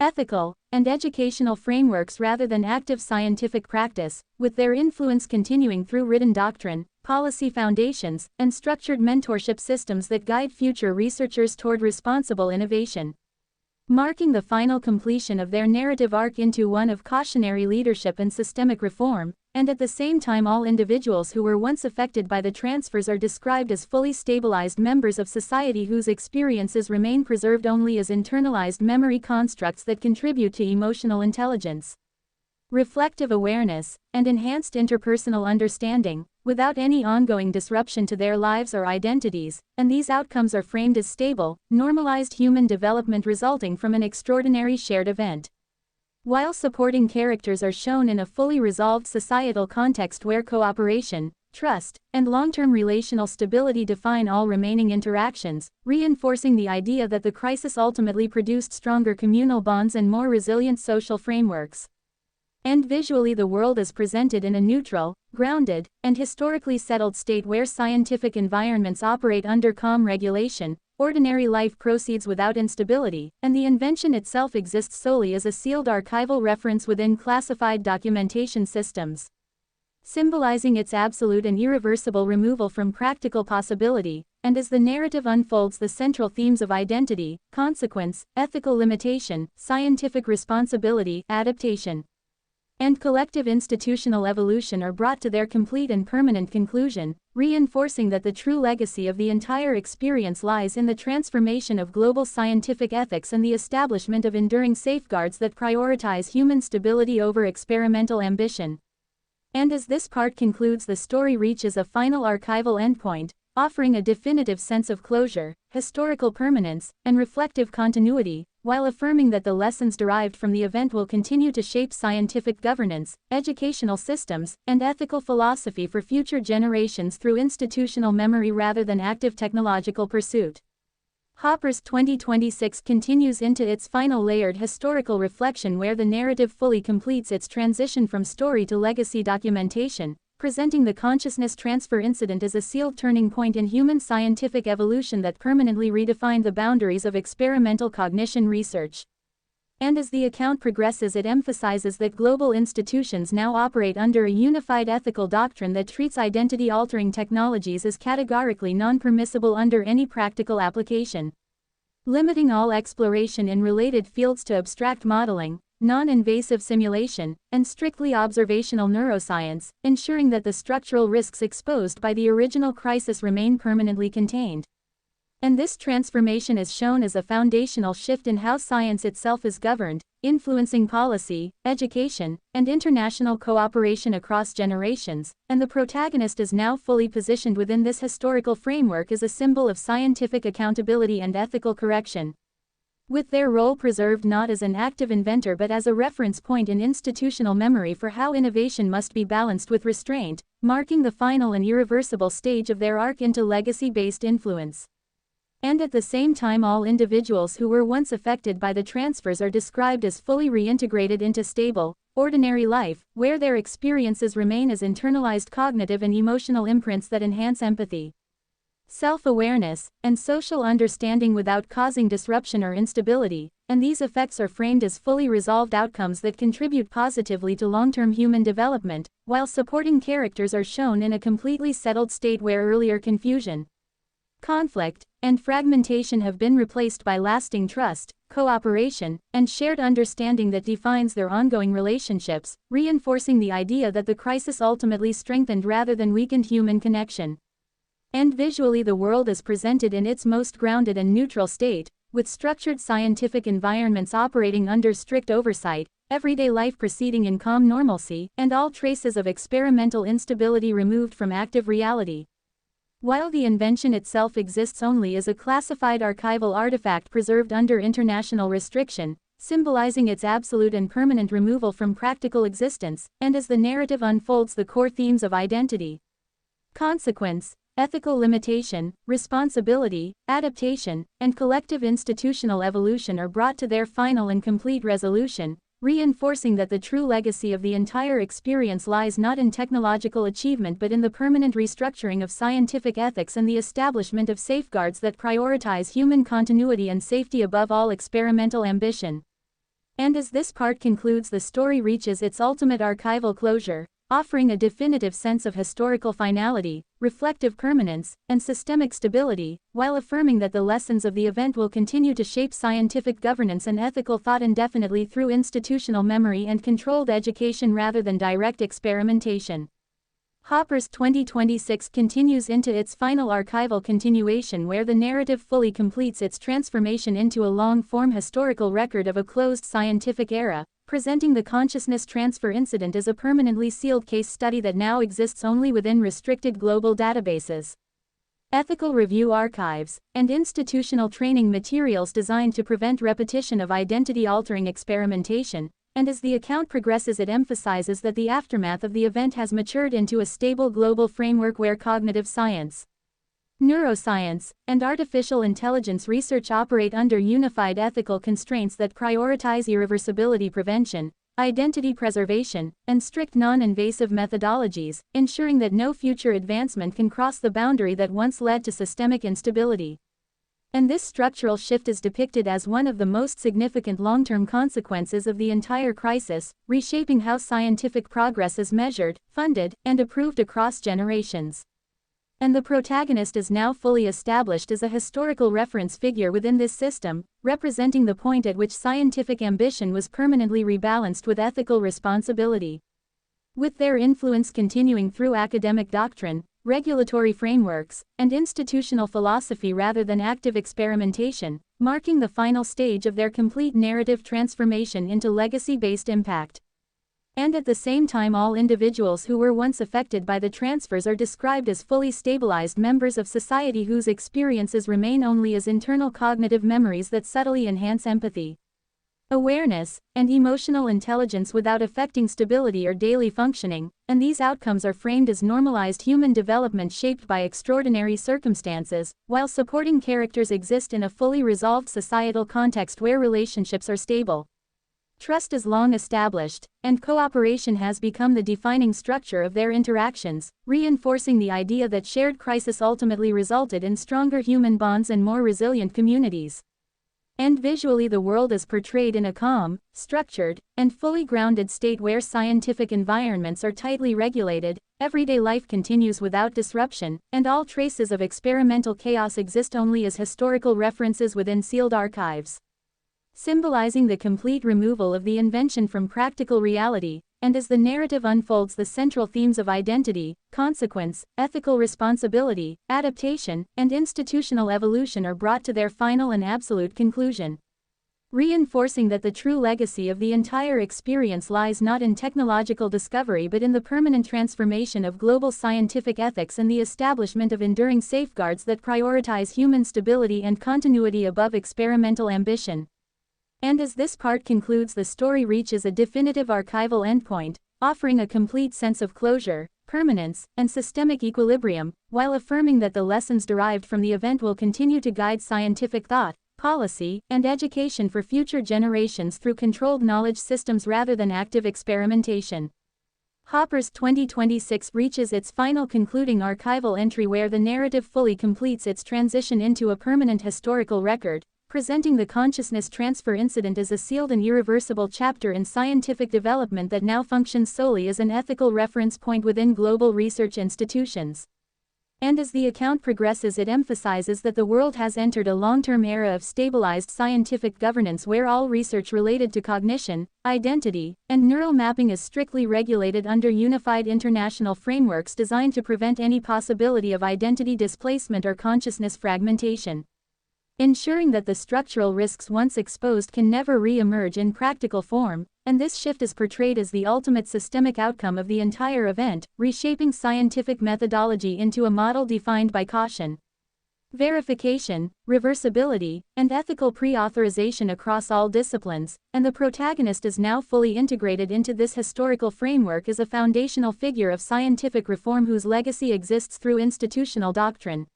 G: ethical, and educational frameworks rather than active scientific practice, with their influence continuing through written doctrine, policy foundations, and structured mentorship systems that guide future researchers toward responsible innovation, marking the final completion of their narrative arc into one of cautionary leadership and systemic reform. And at the same time, all individuals who were once affected by the transfers are described as fully stabilized members of society whose experiences remain preserved only as internalized memory constructs that contribute to emotional intelligence, reflective awareness, and enhanced interpersonal understanding, without any ongoing disruption to their lives or identities. And these outcomes are framed as stable, normalized human development resulting from an extraordinary shared event, while supporting characters are shown in a fully resolved societal context where cooperation, trust, and long-term relational stability define all remaining interactions, reinforcing the idea that the crisis ultimately produced stronger communal bonds and more resilient social frameworks. And visually, the world is presented in a neutral, grounded, and historically settled state where scientific environments operate under calm regulation, ordinary life proceeds without instability, and the invention itself exists solely as a sealed archival reference within classified documentation systems. symbolizing its absolute and irreversible removal from practical possibility, and as the narrative unfolds, the central themes of identity, consequence, ethical limitation, scientific responsibility, adaptation, and collective institutional evolution are brought to their complete and permanent conclusion, reinforcing that the true legacy of the entire experience lies in the transformation of global scientific ethics and the establishment of enduring safeguards that prioritize human stability over experimental ambition. And as this part concludes, the story reaches a final archival endpoint, offering a definitive sense of closure, historical permanence, and reflective continuity, while affirming that the lessons derived from the event will continue to shape scientific governance, educational systems, and ethical philosophy for future generations through institutional memory rather than active technological pursuit. Hopper's 2026 continues into its final layered historical reflection, where the narrative fully completes its transition from story to legacy documentation, presenting the consciousness transfer incident as a sealed turning point in human scientific evolution that permanently redefined the boundaries of experimental cognition research. And as the account progresses, it emphasizes that global institutions now operate under a unified ethical doctrine that treats identity-altering technologies as categorically non-permissible under any practical application, limiting all exploration in related fields to abstract modeling, non-invasive simulation, and strictly observational neuroscience, ensuring that the structural risks exposed by the original crisis remain permanently contained. And this transformation is shown as a foundational shift in how science itself is governed, influencing policy, education, and international cooperation across generations, and the protagonist is now fully positioned within this historical framework as a symbol of scientific accountability and ethical correction, with their role preserved not as an active inventor but as a reference point in institutional memory for how innovation must be balanced with restraint, marking the final and irreversible stage of their arc into legacy-based influence. And at the same time, all individuals who were once affected by the transfers are described as fully reintegrated into stable, ordinary life, where their experiences remain as internalized cognitive and emotional imprints that enhance empathy, self-awareness, and social understanding without causing disruption or instability, and these effects are framed as fully resolved outcomes that contribute positively to long-term human development, while supporting characters are shown in a completely settled state where earlier confusion, conflict, and fragmentation have been replaced by lasting trust, cooperation, and shared understanding that defines their ongoing relationships, reinforcing the idea that the crisis ultimately strengthened rather than weakened human connection. And visually, the world is presented in its most grounded and neutral state, with structured scientific environments operating under strict oversight, everyday life proceeding in calm normalcy, and all traces of experimental instability removed from active reality. While the invention itself exists only as a classified archival artifact preserved under international restriction, symbolizing its absolute and permanent removal from practical existence, and as the narrative unfolds, the core themes of identity, consequence, ethical limitation, responsibility, adaptation, and collective institutional evolution are brought to their final and complete resolution, reinforcing that the true legacy of the entire experience lies not in technological achievement but in the permanent restructuring of scientific ethics and the establishment of safeguards that prioritize human continuity and safety above all experimental ambition. And as this part concludes, the story reaches its ultimate archival closure, offering a definitive sense of historical finality, reflective permanence, and systemic stability, while affirming that the lessons of the event will continue to shape scientific governance and ethical thought indefinitely through institutional memory and controlled education rather than direct experimentation. Hopper's 2026 continues into its final archival continuation, where the narrative fully completes its transformation into a long-form historical record of a closed scientific era, presenting the consciousness transfer incident as a permanently sealed case study that now exists only within restricted global databases, ethical review archives, and institutional training materials designed to prevent repetition of identity-altering experimentation. And as the account progresses, it emphasizes that the aftermath of the event has matured into a stable global framework where cognitive science, neuroscience, and artificial intelligence research operate under unified ethical constraints that prioritize irreversibility prevention, identity preservation, and strict non-invasive methodologies, ensuring that no future advancement can cross the boundary that once led to systemic instability. And this structural shift is depicted as one of the most significant long-term consequences of the entire crisis, reshaping how scientific progress is measured, funded, and approved across generations. And the protagonist is now fully established as a historical reference figure within this system, representing the point at which scientific ambition was permanently rebalanced with ethical responsibility. With their influence continuing through academic doctrine, regulatory frameworks, and institutional philosophy rather than active experimentation, marking the final stage of their complete narrative transformation into legacy-based impact. And at the same time, all individuals who were once affected by the transfers are described as fully stabilized members of society whose experiences remain only as internal cognitive memories that subtly enhance empathy, awareness, and emotional intelligence without affecting stability or daily functioning, and these outcomes are framed as normalized human development shaped by extraordinary circumstances, while supporting characters exist in a fully resolved societal context where relationships are stable. Trust is long established, and cooperation has become the defining structure of their interactions, reinforcing the idea that shared crisis ultimately resulted in stronger human bonds and more resilient communities. And visually, the world is portrayed in a calm, structured, and fully grounded state where scientific environments are tightly regulated, everyday life continues without disruption, and all traces of experimental chaos exist only as historical references within sealed archives, symbolizing the complete removal of the invention from practical reality. And as the narrative unfolds, the central themes of identity, consequence, ethical responsibility, adaptation, and institutional evolution are brought to their final and absolute conclusion, reinforcing that the true legacy of the entire experience lies not in technological discovery but in the permanent transformation of global scientific ethics and the establishment of enduring safeguards that prioritize human stability and continuity above experimental ambition. And as this part concludes, the story reaches a definitive archival endpoint, offering a complete sense of closure, permanence, and systemic equilibrium, while affirming that the lessons derived from the event will continue to guide scientific thought, policy, and education for future generations through controlled knowledge systems rather than active experimentation. Hopper's 2026 reaches its final concluding archival entry where the narrative fully completes its transition into a permanent historical record, presenting the consciousness transfer incident as a sealed and irreversible chapter in scientific development that now functions solely as an ethical reference point within global research institutions. And as the account progresses, it emphasizes that the world has entered a long-term era of stabilized scientific governance where all research related to cognition, identity, and neural mapping is strictly regulated under unified international frameworks designed to prevent any possibility of identity displacement or consciousness fragmentation, ensuring that the structural risks once exposed can never re-emerge in practical form. And this shift is portrayed as the ultimate systemic outcome of the entire event, reshaping scientific methodology into a model defined by caution, verification, reversibility, and ethical pre-authorization across all disciplines. And the protagonist is now fully integrated into this historical framework as a foundational figure of scientific reform whose legacy exists through institutional doctrine,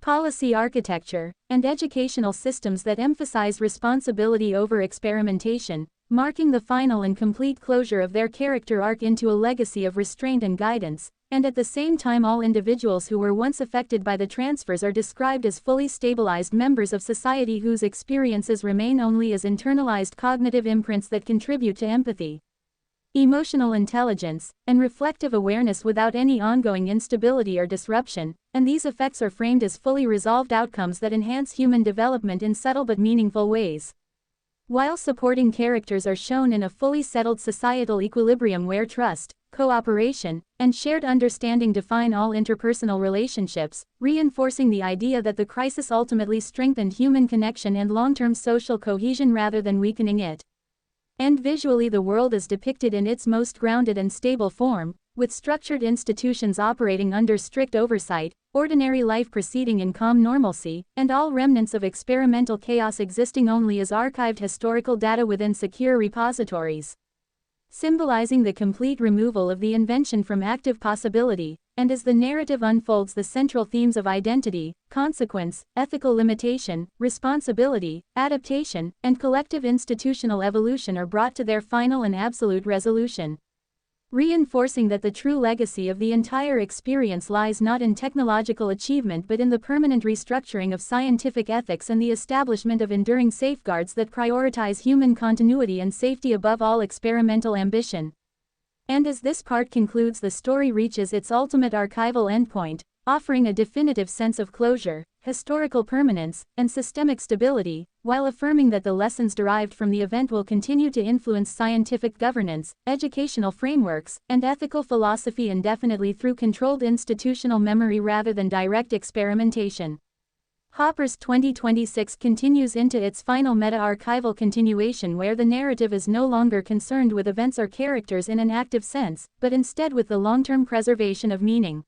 G: policy architecture, and educational systems that emphasize responsibility over experimentation, marking the final and complete closure of their character arc into a legacy of restraint and guidance. And at the same time, all individuals who were once affected by the transfers are described as fully stabilized members of society whose experiences remain only as internalized cognitive imprints that contribute to empathy, emotional intelligence, and reflective awareness without any ongoing instability or disruption. And these effects are framed as fully resolved outcomes that enhance human development in subtle but meaningful ways, while supporting characters are shown in a fully settled societal equilibrium where trust, cooperation, and shared understanding define all interpersonal relationships, reinforcing the idea that the crisis ultimately strengthened human connection and long-term social cohesion rather than weakening it. And visually, the world is depicted in its most grounded and stable form, with structured institutions operating under strict oversight, ordinary life proceeding in calm normalcy, and all remnants of experimental chaos existing only as archived historical data within secure repositories, symbolizing the complete removal of the invention from active possibility. And as the narrative unfolds, the central themes of identity, consequence, ethical limitation, responsibility, adaptation, and collective institutional evolution are brought to their final and absolute resolution, reinforcing that the true legacy of the entire experience lies not in technological achievement but in the permanent restructuring of scientific ethics and the establishment of enduring safeguards that prioritize human continuity and safety above all experimental ambition. And as this part concludes, the story reaches its ultimate archival endpoint, offering a definitive sense of closure, historical permanence, and systemic stability, while affirming that the lessons derived from the event will continue to influence scientific governance, educational frameworks, and ethical philosophy indefinitely through controlled institutional memory rather than direct experimentation. Hopper's 2026 continues into its final meta-archival continuation where the narrative is no longer concerned with events or characters in an active sense, but instead with the long-term preservation of meaning.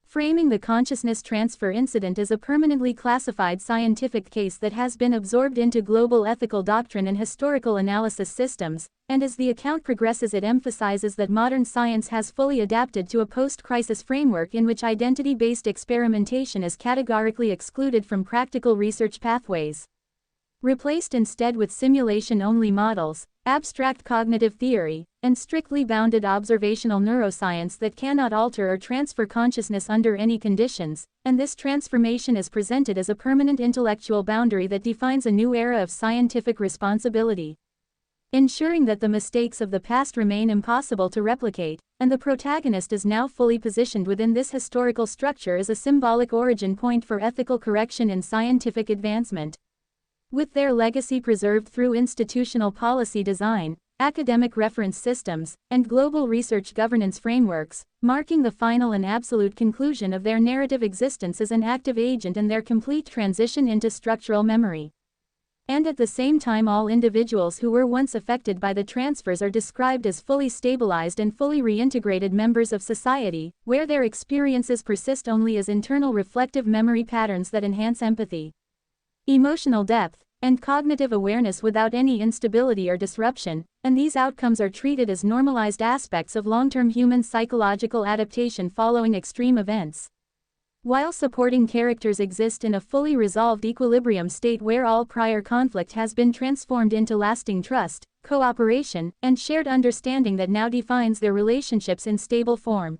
G: Framing the consciousness transfer incident as a permanently classified scientific case that has been absorbed into global ethical doctrine and historical analysis systems, and as the account progresses it emphasizes that modern science has fully adapted to a post-crisis framework in which identity-based experimentation is categorically excluded from practical research pathways. Replaced instead with simulation-only models, abstract cognitive theory, and strictly bounded observational neuroscience that cannot alter or transfer consciousness under any conditions, and this transformation is presented as a permanent intellectual boundary that defines a new era of scientific responsibility. Ensuring that the mistakes of the past remain impossible to replicate, and the protagonist is now fully positioned within this historical structure is a symbolic origin point for ethical correction in scientific advancement. With their legacy preserved through institutional policy design, academic reference systems, and global research governance frameworks, marking the final and absolute conclusion of their narrative existence as an active agent and their complete transition into structural memory. And at the same time all individuals who were once affected by the transfers are described as fully stabilized and fully reintegrated members of society, where their experiences persist only as internal reflective memory patterns that enhance empathy, emotional depth, and cognitive awareness without any instability or disruption, and these outcomes are treated as normalized aspects of long-term human psychological adaptation following extreme events. While supporting characters exist in a fully resolved equilibrium state where all prior conflict has been transformed into lasting trust, cooperation, and shared understanding that now defines their relationships in stable form.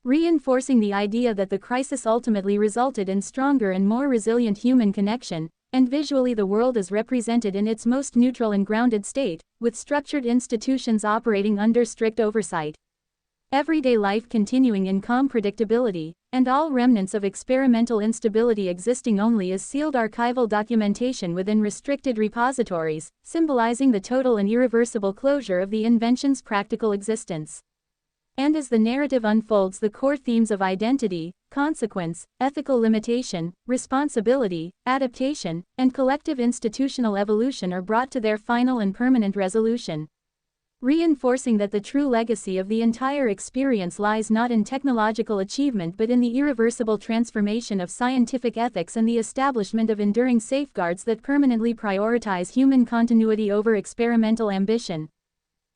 G: Reinforcing the idea that the crisis ultimately resulted in stronger and more resilient human connection, and visually the world is represented in its most neutral and grounded state, with structured institutions operating under strict oversight. Everyday life continuing in calm predictability, and all remnants of experimental instability existing only as sealed archival documentation within restricted repositories, symbolizing the total and irreversible closure of the invention's practical existence. And as the narrative unfolds, the core themes of identity, consequence, ethical limitation, responsibility, adaptation, and collective institutional evolution are brought to their final and permanent resolution. Reinforcing that the true legacy of the entire experience lies not in technological achievement but in the irreversible transformation of scientific ethics and the establishment of enduring safeguards that permanently prioritize human continuity over experimental ambition.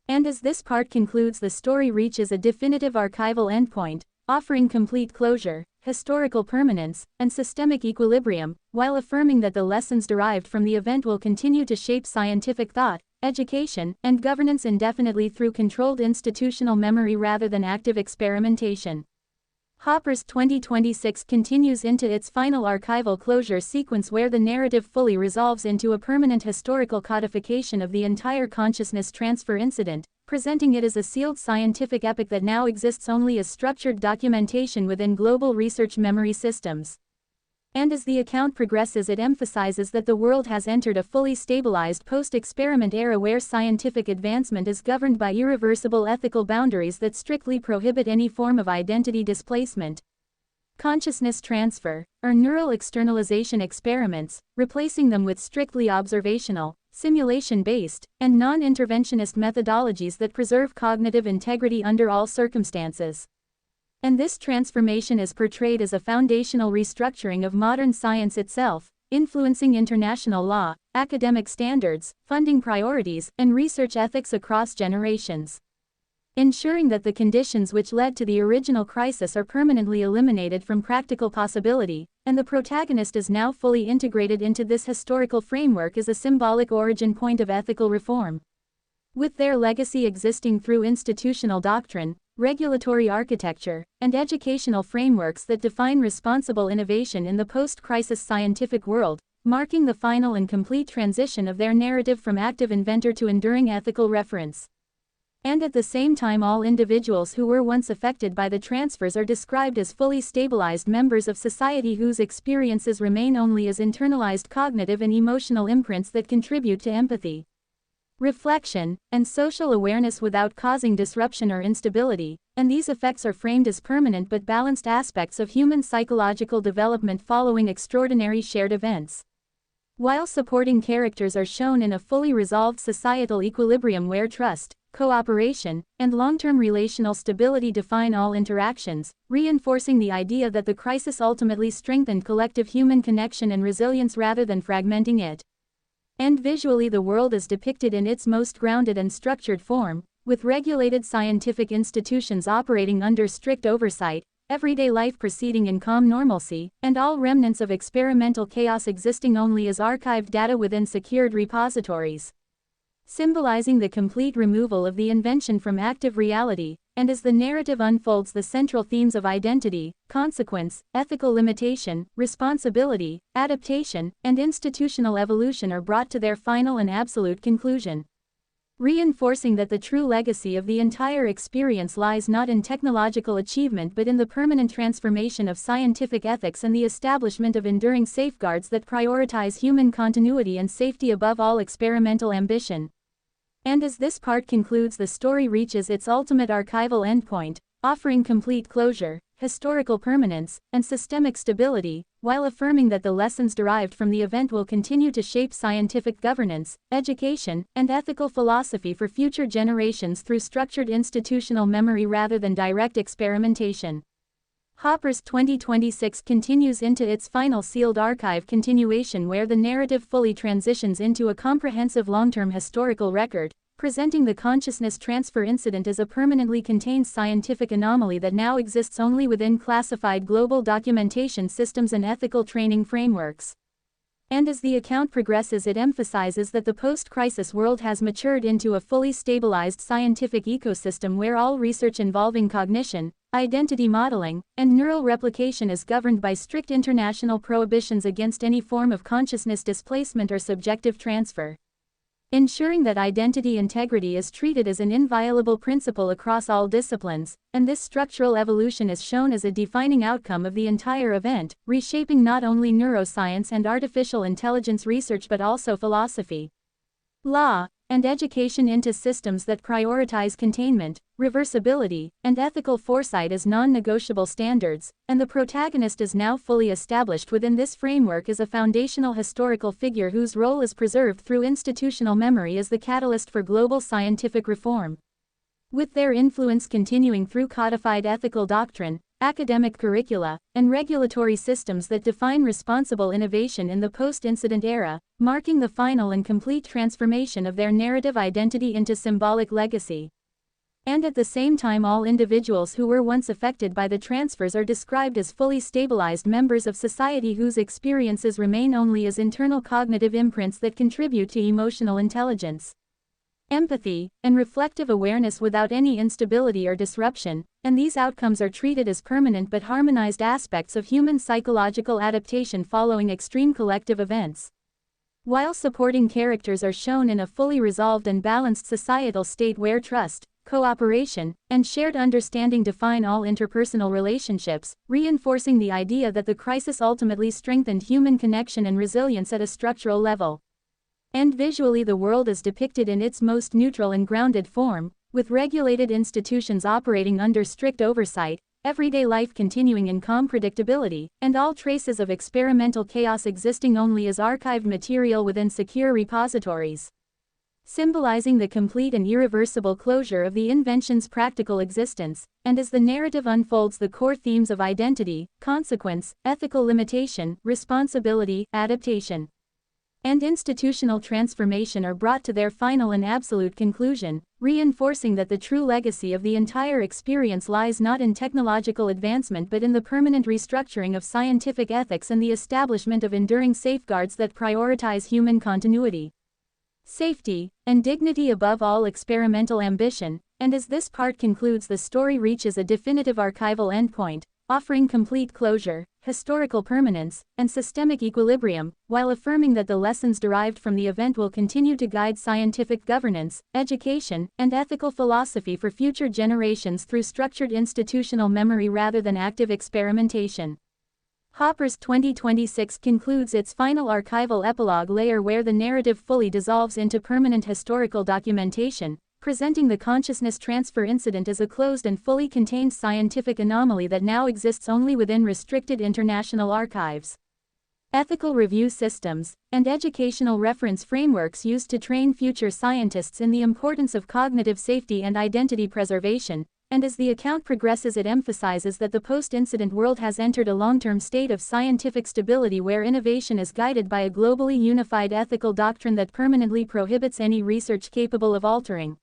G: And as this part concludes, the story reaches a definitive archival endpoint, offering complete closure, historical permanence, and systemic equilibrium, while affirming that the lessons derived from the event will continue to shape scientific thought, education, and governance indefinitely through controlled institutional memory rather than active experimentation. Hopper's 2026 continues into its final archival closure sequence where the narrative fully resolves into a permanent historical codification of the entire consciousness transfer incident, presenting it as a sealed scientific epic that now exists only as structured documentation within global research memory systems. And as the account progresses, it emphasizes that the world has entered a fully stabilized post-experiment era where scientific advancement is governed by irreversible ethical boundaries that strictly prohibit any form of identity displacement, consciousness transfer, or neural externalization experiments, replacing them with strictly observational, simulation-based, and non-interventionist methodologies that preserve cognitive integrity under all circumstances. And this transformation is portrayed as a foundational restructuring of modern science itself, influencing international law, academic standards, funding priorities, and research ethics across generations. Ensuring that the conditions which led to the original crisis are permanently eliminated from practical possibility, and the protagonist is now fully integrated into this historical framework is a symbolic origin point of ethical reform. with their legacy existing through institutional doctrine, regulatory architecture, and educational frameworks that define responsible innovation in the post-crisis scientific world, marking the final and complete transition of their narrative from active inventor to enduring ethical reference. And at the same time, all individuals who were once affected by the transfers are described as fully stabilized members of society whose experiences remain only as internalized cognitive and emotional imprints that contribute to empathy, reflection, and social awareness without causing disruption or instability, and these effects are framed as permanent but balanced aspects of human psychological development following extraordinary shared events. While supporting characters are shown in a fully resolved societal equilibrium where trust, cooperation, and long-term relational stability define all interactions, reinforcing the idea that the crisis ultimately strengthened collective human connection and resilience rather than fragmenting it. And visually, the world is depicted in its most grounded and structured form, with regulated scientific institutions operating under strict oversight, everyday life proceeding in calm normalcy, and all remnants of experimental chaos existing only as archived data within secured repositories, symbolizing the complete removal of the invention from active reality. And as the narrative unfolds, the central themes of identity, consequence, ethical limitation, responsibility, adaptation, and institutional evolution are brought to their final and absolute conclusion, reinforcing that the true legacy of the entire experience lies not in technological achievement but in the permanent transformation of scientific ethics and the establishment of enduring safeguards that prioritize human continuity and safety above all experimental ambition. And as this part concludes, the story reaches its ultimate archival endpoint, offering complete closure, historical permanence, and systemic stability, while affirming that the lessons derived from the event will continue to shape scientific governance, education, and ethical philosophy for future generations through structured institutional memory rather than direct experimentation. Hopper's 2026 continues into its final sealed archive continuation, where the narrative fully transitions into a comprehensive long-term historical record, presenting the consciousness transfer incident as a permanently contained scientific anomaly that now exists only within classified global documentation systems and ethical training frameworks. And as the account progresses, it emphasizes that the post-crisis world has matured into a fully stabilized scientific ecosystem where all research involving cognition, identity modeling, and neural replication is governed by strict international prohibitions against any form of consciousness displacement or subjective transfer, ensuring that identity integrity is treated as an inviolable principle across all disciplines. And this structural evolution is shown as a defining outcome of the entire event, reshaping not only neuroscience and artificial intelligence research but also philosophy, law, and education into systems that prioritize containment, reversibility, and ethical foresight as non-negotiable standards. And the protagonist is now fully established within this framework as a foundational historical figure whose role is preserved through institutional memory as the catalyst for global scientific reform, with their influence continuing through codified ethical doctrine, academic curricula, and regulatory systems that define responsible innovation in the post-incident era, marking the final and complete transformation of their narrative identity into symbolic legacy. And at the same time, all individuals who were once affected by the transfers are described as fully stabilized members of society whose experiences remain only as internal cognitive imprints that contribute to emotional intelligence, empathy, and reflective awareness without any instability or disruption. And these outcomes are treated as permanent but harmonized aspects of human psychological adaptation following extreme collective events. While supporting characters are shown in a fully resolved and balanced societal state where trust, cooperation, and shared understanding define all interpersonal relationships, reinforcing the idea that the crisis ultimately strengthened human connection and resilience at a structural level. And visually, the world is depicted in its most neutral and grounded form, with regulated institutions operating under strict oversight, everyday life continuing in calm predictability, and all traces of experimental chaos existing only as archived material within secure repositories, symbolizing the complete and irreversible closure of the invention's practical existence. And as the narrative unfolds, the core themes of identity, consequence, ethical limitation, responsibility, adaptation, and institutional transformation are brought to their final and absolute conclusion, reinforcing that the true legacy of the entire experience lies not in technological advancement but in the permanent restructuring of scientific ethics and the establishment of enduring safeguards that prioritize human continuity. safety, and dignity above all experimental ambition, and as this part concludes, the story reaches a definitive archival endpoint, offering complete closure, historical permanence, and systemic equilibrium, while affirming that the lessons derived from the event will continue to guide scientific governance, education, and ethical philosophy for future generations through structured institutional memory rather than active experimentation. Hopper's 2026 concludes its final archival epilogue layer where the narrative fully dissolves into permanent historical documentation, presenting the consciousness transfer incident as a closed and fully contained scientific anomaly that now exists only within restricted international archives. Ethical review systems, and educational reference frameworks used to train future scientists in the importance of cognitive safety and identity preservation, and as the account progresses it emphasizes that the post-incident world has entered a long-term state of scientific stability where innovation is guided by a globally unified ethical doctrine that permanently prohibits any research capable of altering,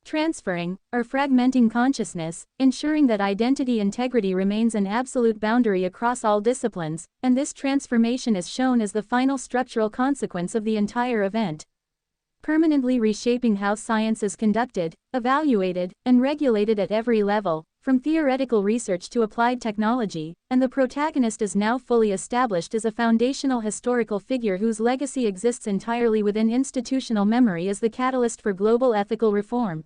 G: transferring, or fragmenting consciousness, ensuring that identity integrity remains an absolute boundary across all disciplines, and this transformation is shown as the final structural consequence of the entire event, permanently reshaping how science is conducted, evaluated, and regulated at every level, from theoretical research to applied technology, and the protagonist is now fully established as a foundational historical figure whose legacy exists entirely within institutional memory as the catalyst for global ethical reform.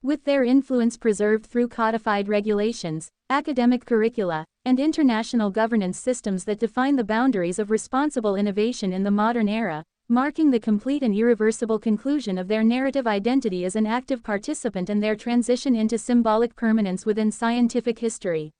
G: With their influence preserved through codified regulations, academic curricula, and international governance systems that define the boundaries of responsible innovation in the modern era, marking the complete and irreversible conclusion of their narrative identity as an active participant and their transition into symbolic permanence within scientific history.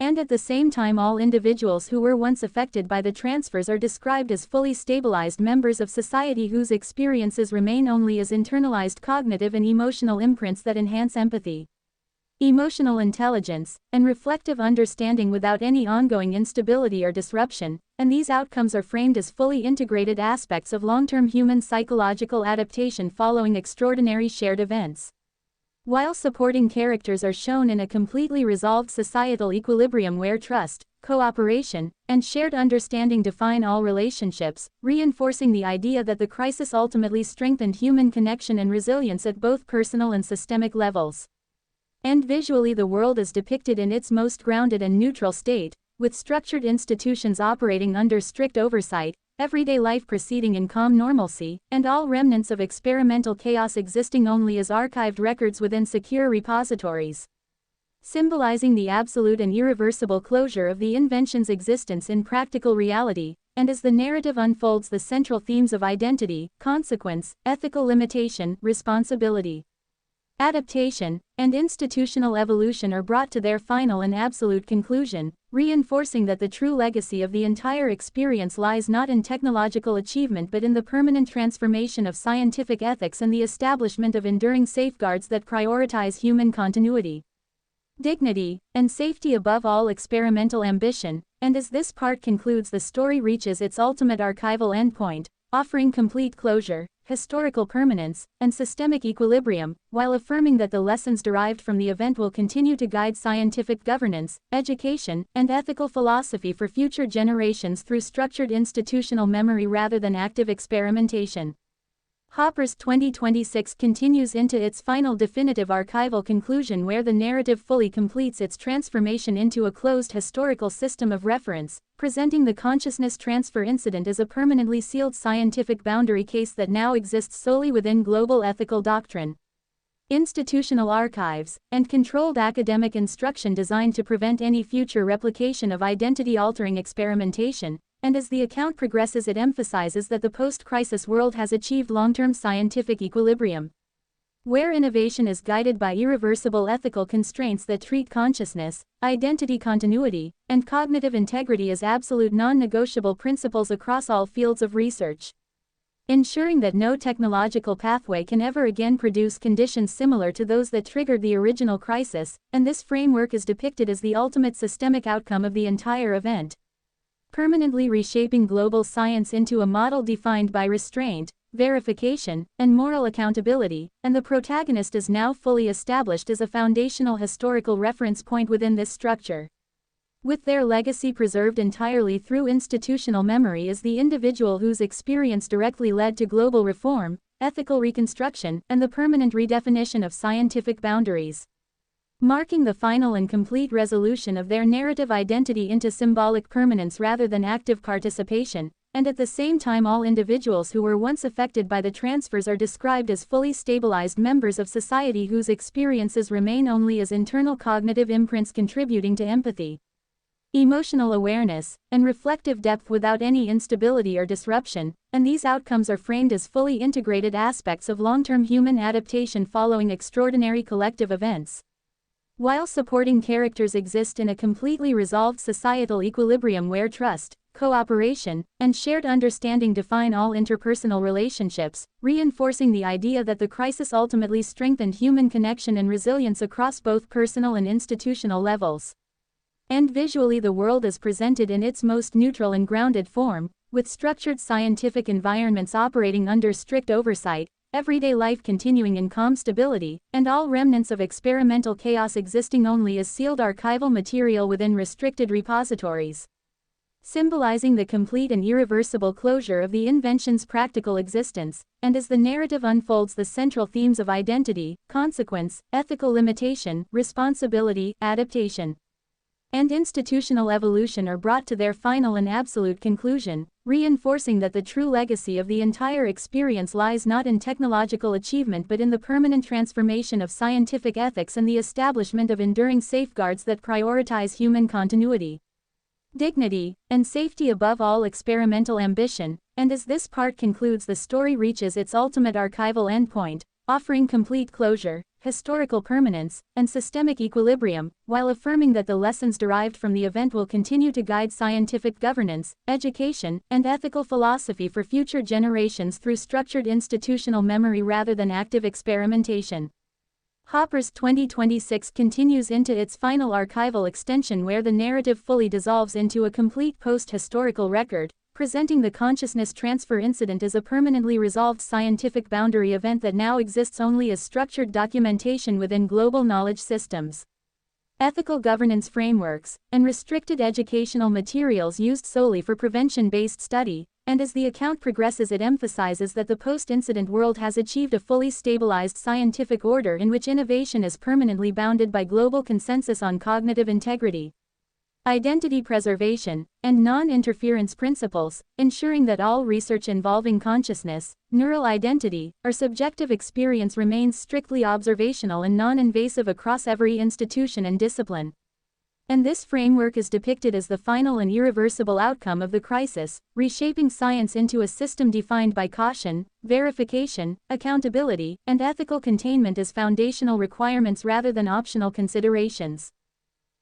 G: And at the same time, all individuals who were once affected by the transfers are described as fully stabilized members of society whose experiences remain only as internalized cognitive and emotional imprints that enhance empathy, emotional intelligence, and reflective understanding without any ongoing instability or disruption, and these outcomes are framed as fully integrated aspects of long-term human psychological adaptation following extraordinary shared events. While supporting characters are shown in a completely resolved societal equilibrium where trust, cooperation, and shared understanding define all relationships, reinforcing the idea that the crisis ultimately strengthened human connection and resilience at both personal and systemic levels. And visually, the world is depicted in its most grounded and neutral state, with structured institutions operating under strict oversight, everyday life proceeding in calm normalcy, and all remnants of experimental chaos existing only as archived records within secure repositories, symbolizing the absolute and irreversible closure of the invention's existence in practical reality. And as the narrative unfolds, the central themes of identity, consequence, ethical limitation, responsibility, adaptation, and institutional evolution are brought to their final and absolute conclusion, reinforcing that the true legacy of the entire experience lies not in technological achievement but in the permanent transformation of scientific ethics and the establishment of enduring safeguards that prioritize human continuity, dignity, and safety above all experimental ambition. And as this part concludes, the story reaches its ultimate archival endpoint, offering complete closure, historical permanence, and systemic equilibrium, while affirming that the lessons derived from the event will continue to guide scientific governance, education, and ethical philosophy for future generations through structured institutional memory rather than active experimentation. Hopper's 2026 continues into its final definitive archival conclusion where the narrative fully completes its transformation into a closed historical system of reference, presenting the consciousness transfer incident as a permanently sealed scientific boundary case that now exists solely within global ethical doctrine, institutional archives, and controlled academic instruction designed to prevent any future replication of identity-altering experimentation. And as the account progresses, it emphasizes that the post-crisis world has achieved long-term scientific equilibrium, where innovation is guided by irreversible ethical constraints that treat consciousness, identity continuity, and cognitive integrity as absolute non-negotiable principles across all fields of research, ensuring that no technological pathway can ever again produce conditions similar to those that triggered the original crisis, and this framework is depicted as the ultimate systemic outcome of the entire event, permanently reshaping global science into a model defined by restraint, verification, and moral accountability, and the protagonist is now fully established as a foundational historical reference point within this structure. With their legacy preserved entirely through institutional memory is the individual whose experience directly led to global reform, ethical reconstruction, and the permanent redefinition of scientific boundaries. Marking the final and complete resolution of their narrative identity into symbolic permanence rather than active participation, and at the same time all individuals who were once affected by the transfers are described as fully stabilized members of society whose experiences remain only as internal cognitive imprints contributing to empathy, emotional awareness, and reflective depth without any instability or disruption, and these outcomes are framed as fully integrated aspects of long-term human adaptation following extraordinary collective events. While supporting characters exist in a completely resolved societal equilibrium where trust, cooperation, and shared understanding define all interpersonal relationships, reinforcing the idea that the crisis ultimately strengthened human connection and resilience across both personal and institutional levels. And visually the world is presented in its most neutral and grounded form, with structured scientific environments operating under strict oversight, everyday life continuing in calm stability, and all remnants of experimental chaos existing only as sealed archival material within restricted repositories. Symbolizing the complete and irreversible closure of the invention's practical existence, and as the narrative unfolds the central themes of identity, consequence, ethical limitation, responsibility, adaptation, and institutional evolution are brought to their final and absolute conclusion, reinforcing that the true legacy of the entire experience lies not in technological achievement but in the permanent transformation of scientific ethics and the establishment of enduring safeguards that prioritize human continuity, dignity, and safety above all experimental ambition. And as this part concludes, the story reaches its ultimate archival endpoint, offering complete closure, historical permanence, and systemic equilibrium, while affirming that the lessons derived from the event will continue to guide scientific governance, education, and ethical philosophy for future generations through structured institutional memory rather than active experimentation. Hopper's 2026 continues into its final archival extension where the narrative fully dissolves into a complete post-historical record, presenting the consciousness transfer incident as a permanently resolved scientific boundary event that now exists only as structured documentation within global knowledge systems, ethical governance frameworks, and restricted educational materials used solely for prevention-based study. And as the account progresses, it emphasizes that the post-incident world has achieved a fully stabilized scientific order in which innovation is permanently bounded by global consensus on cognitive integrity, identity preservation, and non-interference principles, ensuring that all research involving consciousness, neural identity, or subjective experience remains strictly observational and non-invasive across every institution and discipline. And this framework is depicted as the final and irreversible outcome of the crisis, reshaping science into a system defined by caution, verification, accountability, and ethical containment as foundational requirements rather than optional considerations.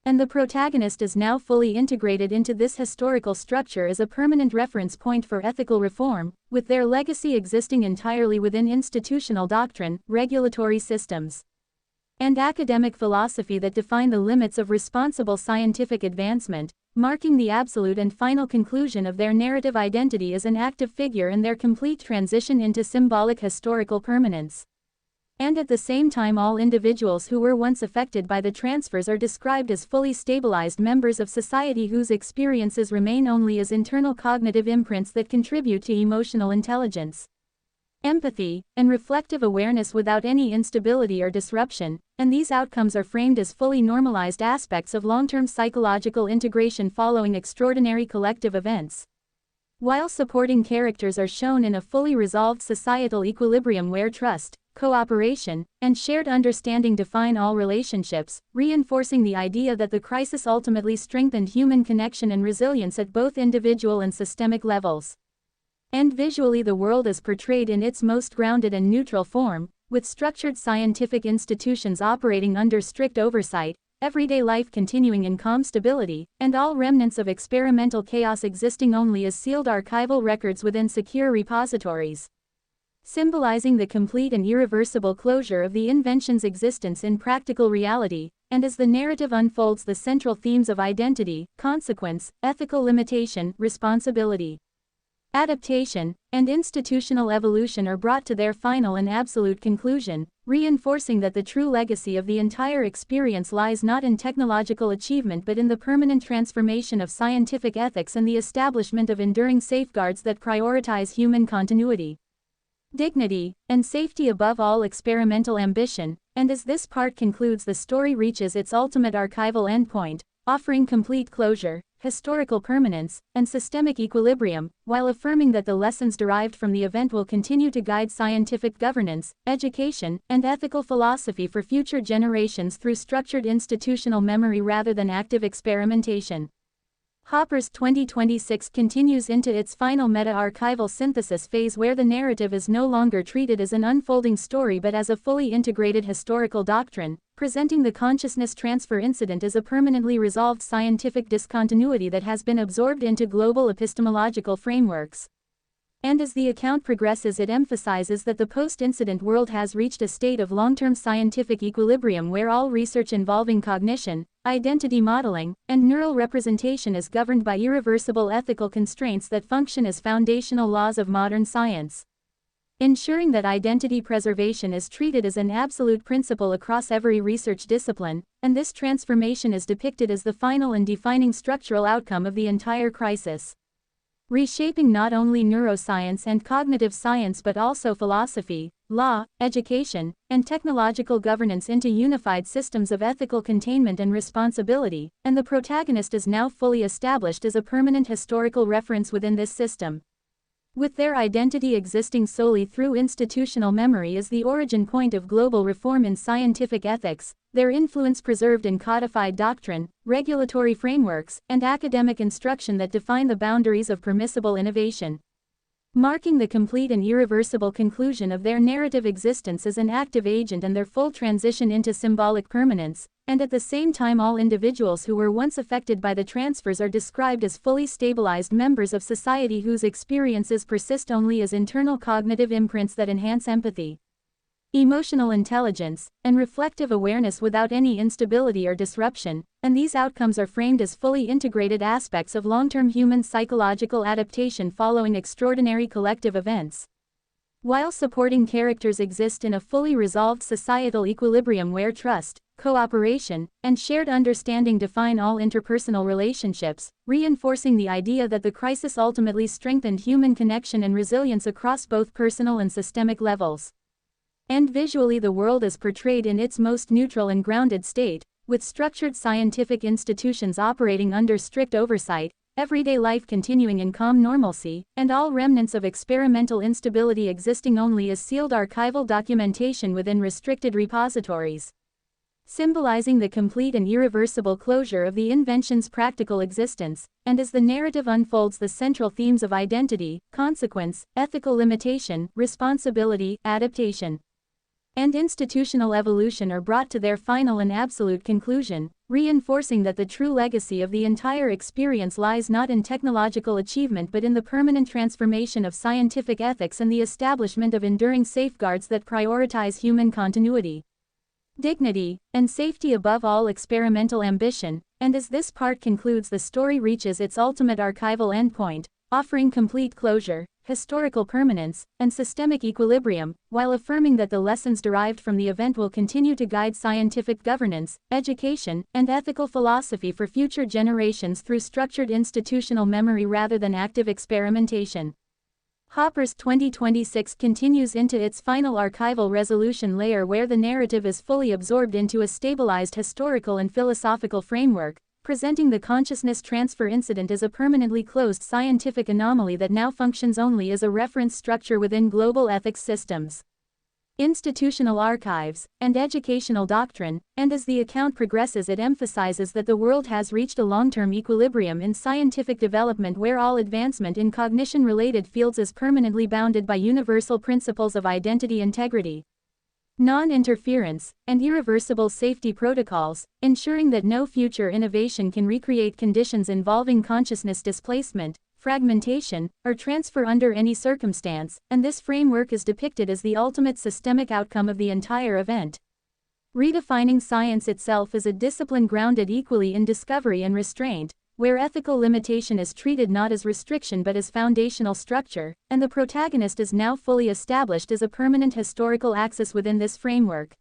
G: And the protagonist is now fully integrated into this historical structure as a permanent reference point for ethical reform, with their legacy existing entirely within institutional doctrine, regulatory systems, and academic philosophy that define the limits of responsible scientific advancement, marking the absolute and final conclusion of their narrative identity as an active figure and their complete transition into symbolic historical permanence. And at the same time, all individuals who were once affected by the transfers are described as fully stabilized members of society whose experiences remain only as internal cognitive imprints that contribute to emotional intelligence, empathy, and reflective awareness without any instability or disruption, and these outcomes are framed as fully normalized aspects of long-term psychological integration following extraordinary collective events. While supporting characters are shown in a fully resolved societal equilibrium where trust, cooperation, and shared understanding define all relationships, reinforcing the idea that the crisis ultimately strengthened human connection and resilience at both individual and systemic levels. And visually the world is portrayed in its most grounded and neutral form, with structured scientific institutions operating under strict oversight, everyday life continuing in calm stability, and all remnants of experimental chaos existing only as sealed archival records within secure repositories. Symbolizing the complete and irreversible closure of the invention's existence in practical reality, and as the narrative unfolds the central themes of identity, consequence, ethical limitation, responsibility, adaptation, and institutional evolution are brought to their final and absolute conclusion, reinforcing that the true legacy of the entire experience lies not in technological achievement but in the permanent transformation of scientific ethics and the establishment of enduring safeguards that prioritize human continuity, dignity, and safety above all experimental ambition. And as this part concludes, the story reaches its ultimate archival endpoint, offering complete closure, historical permanence, and systemic equilibrium, while affirming that the lessons derived from the event will continue to guide scientific governance, education, and ethical philosophy for future generations through structured institutional memory rather than active experimentation. Hopper's 2026 continues into its final meta-archival synthesis phase, where the narrative is no longer treated as an unfolding story but as a fully integrated historical doctrine, presenting the consciousness transfer incident as a permanently resolved scientific discontinuity that has been absorbed into global epistemological frameworks. And as the account progresses, it emphasizes that the post-incident world has reached a state of long-term scientific equilibrium where all research involving cognition, identity modeling, and neural representation is governed by irreversible ethical constraints that function as foundational laws of modern science, ensuring that identity preservation is treated as an absolute principle across every research discipline, and this transformation is depicted as the final and defining structural outcome of the entire crisis, reshaping not only neuroscience and cognitive science but also philosophy, law, education, and technological governance into unified systems of ethical containment and responsibility, and the protagonist is now fully established as a permanent historical reference within this system, with their identity existing solely through institutional memory as the origin point of global reform in scientific ethics, their influence preserved in codified doctrine, regulatory frameworks, and academic instruction that define the boundaries of permissible innovation, marking the complete and irreversible conclusion of their narrative existence as an active agent and their full transition into symbolic permanence. And at the same time, all individuals who were once affected by the transfers are described as fully stabilized members of society whose experiences persist only as internal cognitive imprints that enhance empathy, emotional intelligence, and reflective awareness without any instability or disruption, and these outcomes are framed as fully integrated aspects of long-term human psychological adaptation following extraordinary collective events, while supporting characters exist in a fully resolved societal equilibrium where trust, cooperation, and shared understanding define all interpersonal relationships, reinforcing the idea that the crisis ultimately strengthened human connection and resilience across both personal and systemic levels. And visually, the world is portrayed in its most neutral and grounded state, with structured scientific institutions operating under strict oversight, everyday life continuing in calm normalcy, and all remnants of experimental instability existing only as sealed archival documentation within restricted repositories, symbolizing the complete and irreversible closure of the invention's practical existence. And as the narrative unfolds, the central themes of identity, consequence, ethical limitation, responsibility, adaptation, and institutional evolution are brought to their final and absolute conclusion, reinforcing that the true legacy of the entire experience lies not in technological achievement but in the permanent transformation of scientific ethics and the establishment of enduring safeguards that prioritize human continuity, dignity, and safety above all experimental ambition. And as this part concludes, the story reaches its ultimate archival endpoint, offering complete closure, historical permanence, and systemic equilibrium, while affirming that the lessons derived from the event will continue to guide scientific governance, education, and ethical philosophy for future generations through structured institutional memory rather than active experimentation. Hopper's 2026 continues into its final archival resolution layer, where the narrative is fully absorbed into a stabilized historical and philosophical framework, presenting the consciousness transfer incident as a permanently closed scientific anomaly that now functions only as a reference structure within global ethics systems, institutional archives, and educational doctrine. And as the account progresses, it emphasizes that the world has reached a long-term equilibrium in scientific development where all advancement in cognition-related fields is permanently bounded by universal principles of identity integrity, non-interference, and irreversible safety protocols, ensuring that no future innovation can recreate conditions involving consciousness displacement, fragmentation, or transfer under any circumstance. And this framework is depicted as the ultimate systemic outcome of the entire event, redefining science itself as a discipline grounded equally in discovery and restraint, where ethical limitation is treated not as restriction but as foundational structure, and the protagonist is now fully established as a permanent historical axis within this framework.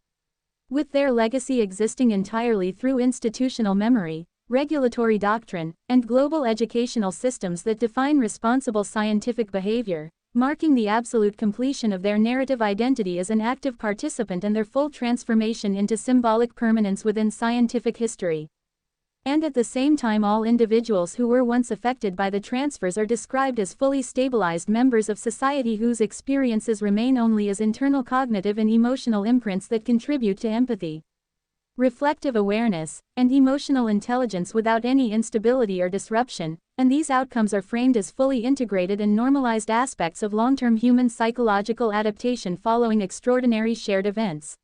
G: With their legacy existing entirely through institutional memory, regulatory doctrine, and global educational systems that define responsible scientific behavior, marking the absolute completion of their narrative identity as an active participant and their full transformation into symbolic permanence within scientific history. And at the same time, all individuals who were once affected by the transfers are described as fully stabilized members of society whose experiences remain only as internal cognitive and emotional imprints that contribute to empathy, reflective awareness, and emotional intelligence without any instability or disruption, and these outcomes are framed as fully integrated and normalized aspects of long-term human psychological adaptation following extraordinary shared events.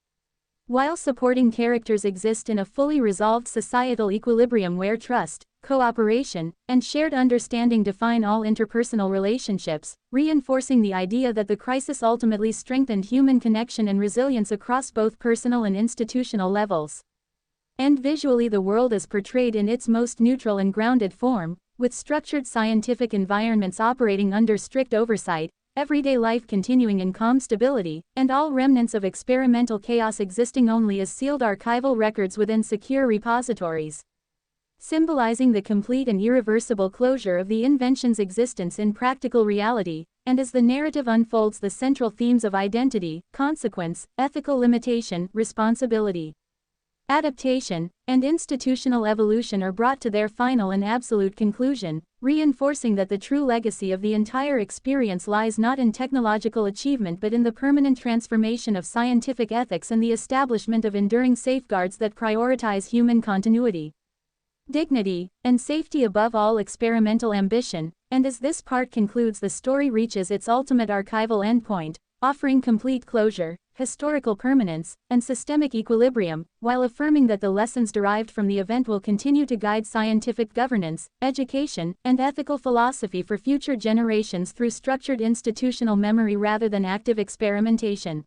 G: While supporting characters exist in a fully resolved societal equilibrium where trust, cooperation, and shared understanding define all interpersonal relationships, reinforcing the idea that the crisis ultimately strengthened human connection and resilience across both personal and institutional levels. And visually, the world is portrayed in its most neutral and grounded form, with structured scientific environments operating under strict oversight, everyday life continuing in calm stability, and all remnants of experimental chaos existing only as sealed archival records within secure repositories, symbolizing the complete and irreversible closure of the invention's existence in practical reality. And as the narrative unfolds, the central themes of identity, consequence, ethical limitation, responsibility, adaptation, and institutional evolution are brought to their final and absolute conclusion, reinforcing that the true legacy of the entire experience lies not in technological achievement but in the permanent transformation of scientific ethics and the establishment of enduring safeguards that prioritize human continuity, dignity, and safety above all experimental ambition. And as this part concludes, the story reaches its ultimate archival endpoint, offering complete closure, historical permanence, and systemic equilibrium, while affirming that the lessons derived from the event will continue to guide scientific governance, education, and ethical philosophy for future generations through structured institutional memory rather than active experimentation.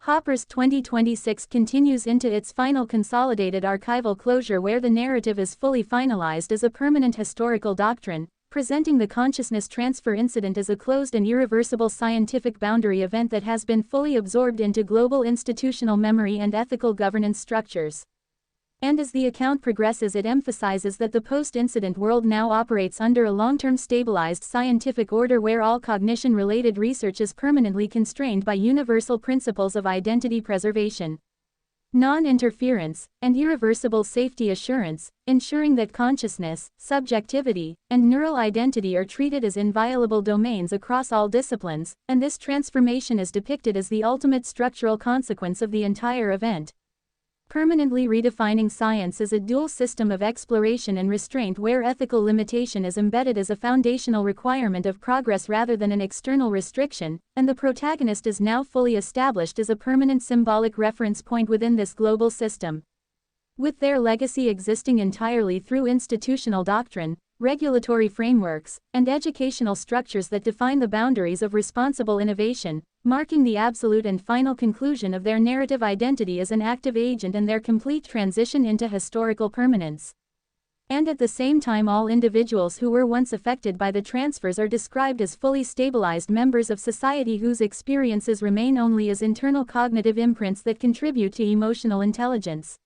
G: Hopper's 2026 continues into its final consolidated archival closure, where the narrative is fully finalized as a permanent historical doctrine, presenting the consciousness transfer incident as a closed and irreversible scientific boundary event that has been fully absorbed into global institutional memory and ethical governance structures. And as the account progresses, it emphasizes that the post-incident world now operates under a long-term stabilized scientific order where all cognition-related research is permanently constrained by universal principles of identity preservation, non-interference, and irreversible safety assurance, ensuring that consciousness, subjectivity, and neural identity are treated as inviolable domains across all disciplines, and this transformation is depicted as the ultimate structural consequence of the entire event, permanently redefining science as a dual system of exploration and restraint where ethical limitation is embedded as a foundational requirement of progress rather than an external restriction, and the protagonist is now fully established as a permanent symbolic reference point within this global system. With their legacy existing entirely through institutional doctrine, regulatory frameworks, and educational structures that define the boundaries of responsible innovation, marking the absolute and final conclusion of their narrative identity as an active agent and their complete transition into historical permanence. And at the same time, all individuals who were once affected by the transfers are described as fully stabilized members of society whose experiences remain only as internal cognitive imprints that contribute to emotional intelligence,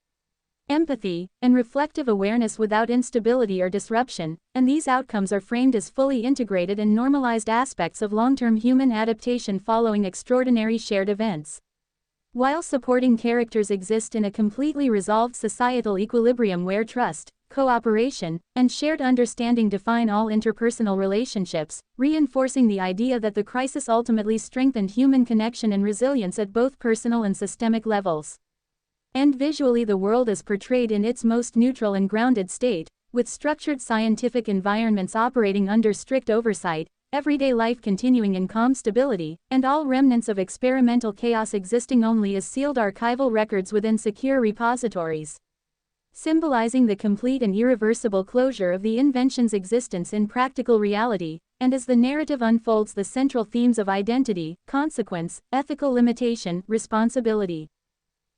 G: empathy, and reflective awareness without instability or disruption, and these outcomes are framed as fully integrated and normalized aspects of long-term human adaptation following extraordinary shared events. While supporting characters exist in a completely resolved societal equilibrium where trust, cooperation, and shared understanding define all interpersonal relationships, reinforcing the idea that the crisis ultimately strengthened human connection and resilience at both personal and systemic levels. And visually, the world is portrayed in its most neutral and grounded state, with structured scientific environments operating under strict oversight, everyday life continuing in calm stability, and all remnants of experimental chaos existing only as sealed archival records within secure repositories, symbolizing the complete and irreversible closure of the invention's existence in practical reality. And as the narrative unfolds, the central themes of identity, consequence, ethical limitation, responsibility,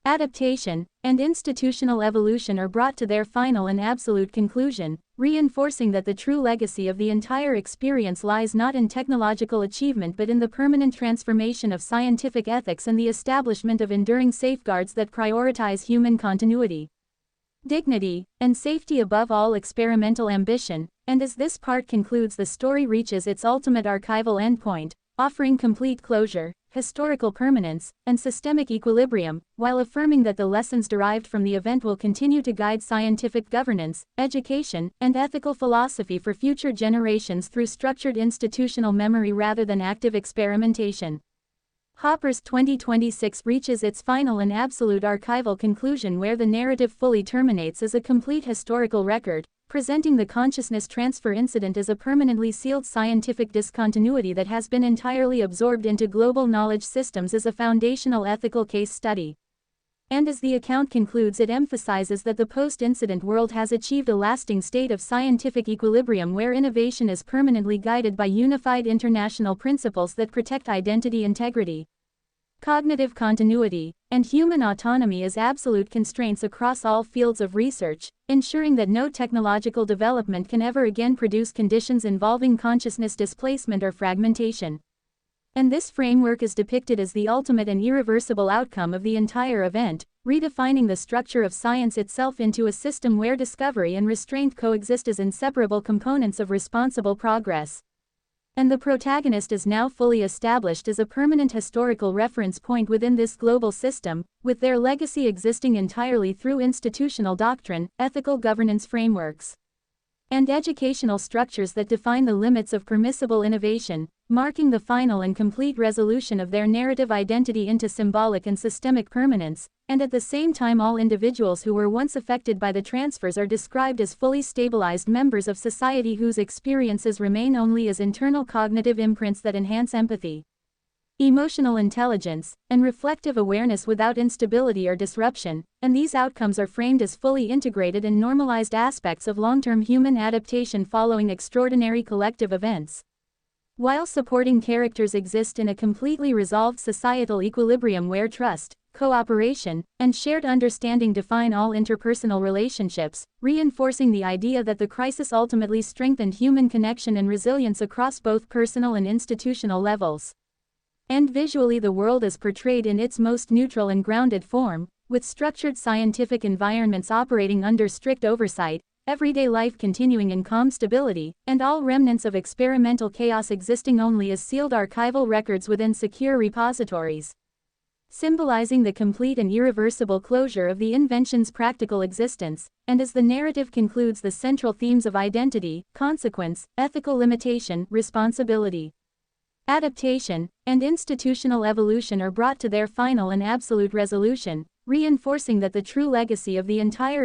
G: Adaptation and institutional evolution are brought to their final and absolute conclusion, reinforcing that the true legacy of the entire experience lies not in technological achievement but in the permanent transformation of scientific ethics and the establishment of enduring safeguards that prioritize human continuity, dignity, and safety above all experimental ambition. And as this part concludes, the story reaches its ultimate archival endpoint, offering complete closure, historical permanence, and systemic equilibrium, while affirming that the lessons derived from the event will continue to guide scientific governance, education, and ethical philosophy for future generations through structured institutional memory rather than active experimentation. Hopper's 2026 reaches its final and absolute archival conclusion, where the narrative fully terminates as a complete historical record, presenting the consciousness transfer incident as a permanently sealed scientific discontinuity that has been entirely absorbed into global knowledge systems as a foundational ethical case study. And as the account concludes, it emphasizes that the post-incident world has achieved a lasting state of scientific equilibrium where innovation is permanently guided by unified international principles that protect identity integrity, cognitive continuity, and human autonomy as absolute constraints across all fields of research, ensuring that no technological development can ever again produce conditions involving consciousness displacement or fragmentation. And this framework is depicted as the ultimate and irreversible outcome of the entire event, redefining the structure of science itself into a system where discovery and restraint coexist as inseparable components of responsible progress. And the protagonist is now fully established as a permanent historical reference point within this global system, with their legacy existing entirely through institutional doctrine, ethical governance frameworks, and educational structures that define the limits of permissible innovation, marking the final and complete resolution of their narrative identity into symbolic and systemic permanence. And at the same time, all individuals who were once affected by the transfers are described as fully stabilized members of society whose experiences remain only as internal cognitive imprints that enhance empathy, emotional intelligence, and reflective awareness without instability or disruption. And these outcomes are framed as fully integrated and normalized aspects of long-term human adaptation following extraordinary collective events, while supporting characters exist in a completely resolved societal equilibrium where trust, cooperation, and shared understanding define all interpersonal relationships, reinforcing the idea that the crisis ultimately strengthened human connection and resilience across both personal and institutional levels. And visually, the world is portrayed in its most neutral and grounded form, with structured scientific environments operating under strict oversight, everyday life continuing in calm stability, and all remnants of experimental chaos existing only as sealed archival records within secure repositories, symbolizing the complete and irreversible closure of the invention's practical existence. And as the narrative concludes, the central themes of identity, consequence, ethical limitation, responsibility, adaptation, and institutional evolution are brought to their final and absolute resolution, reinforcing that the true legacy of the entire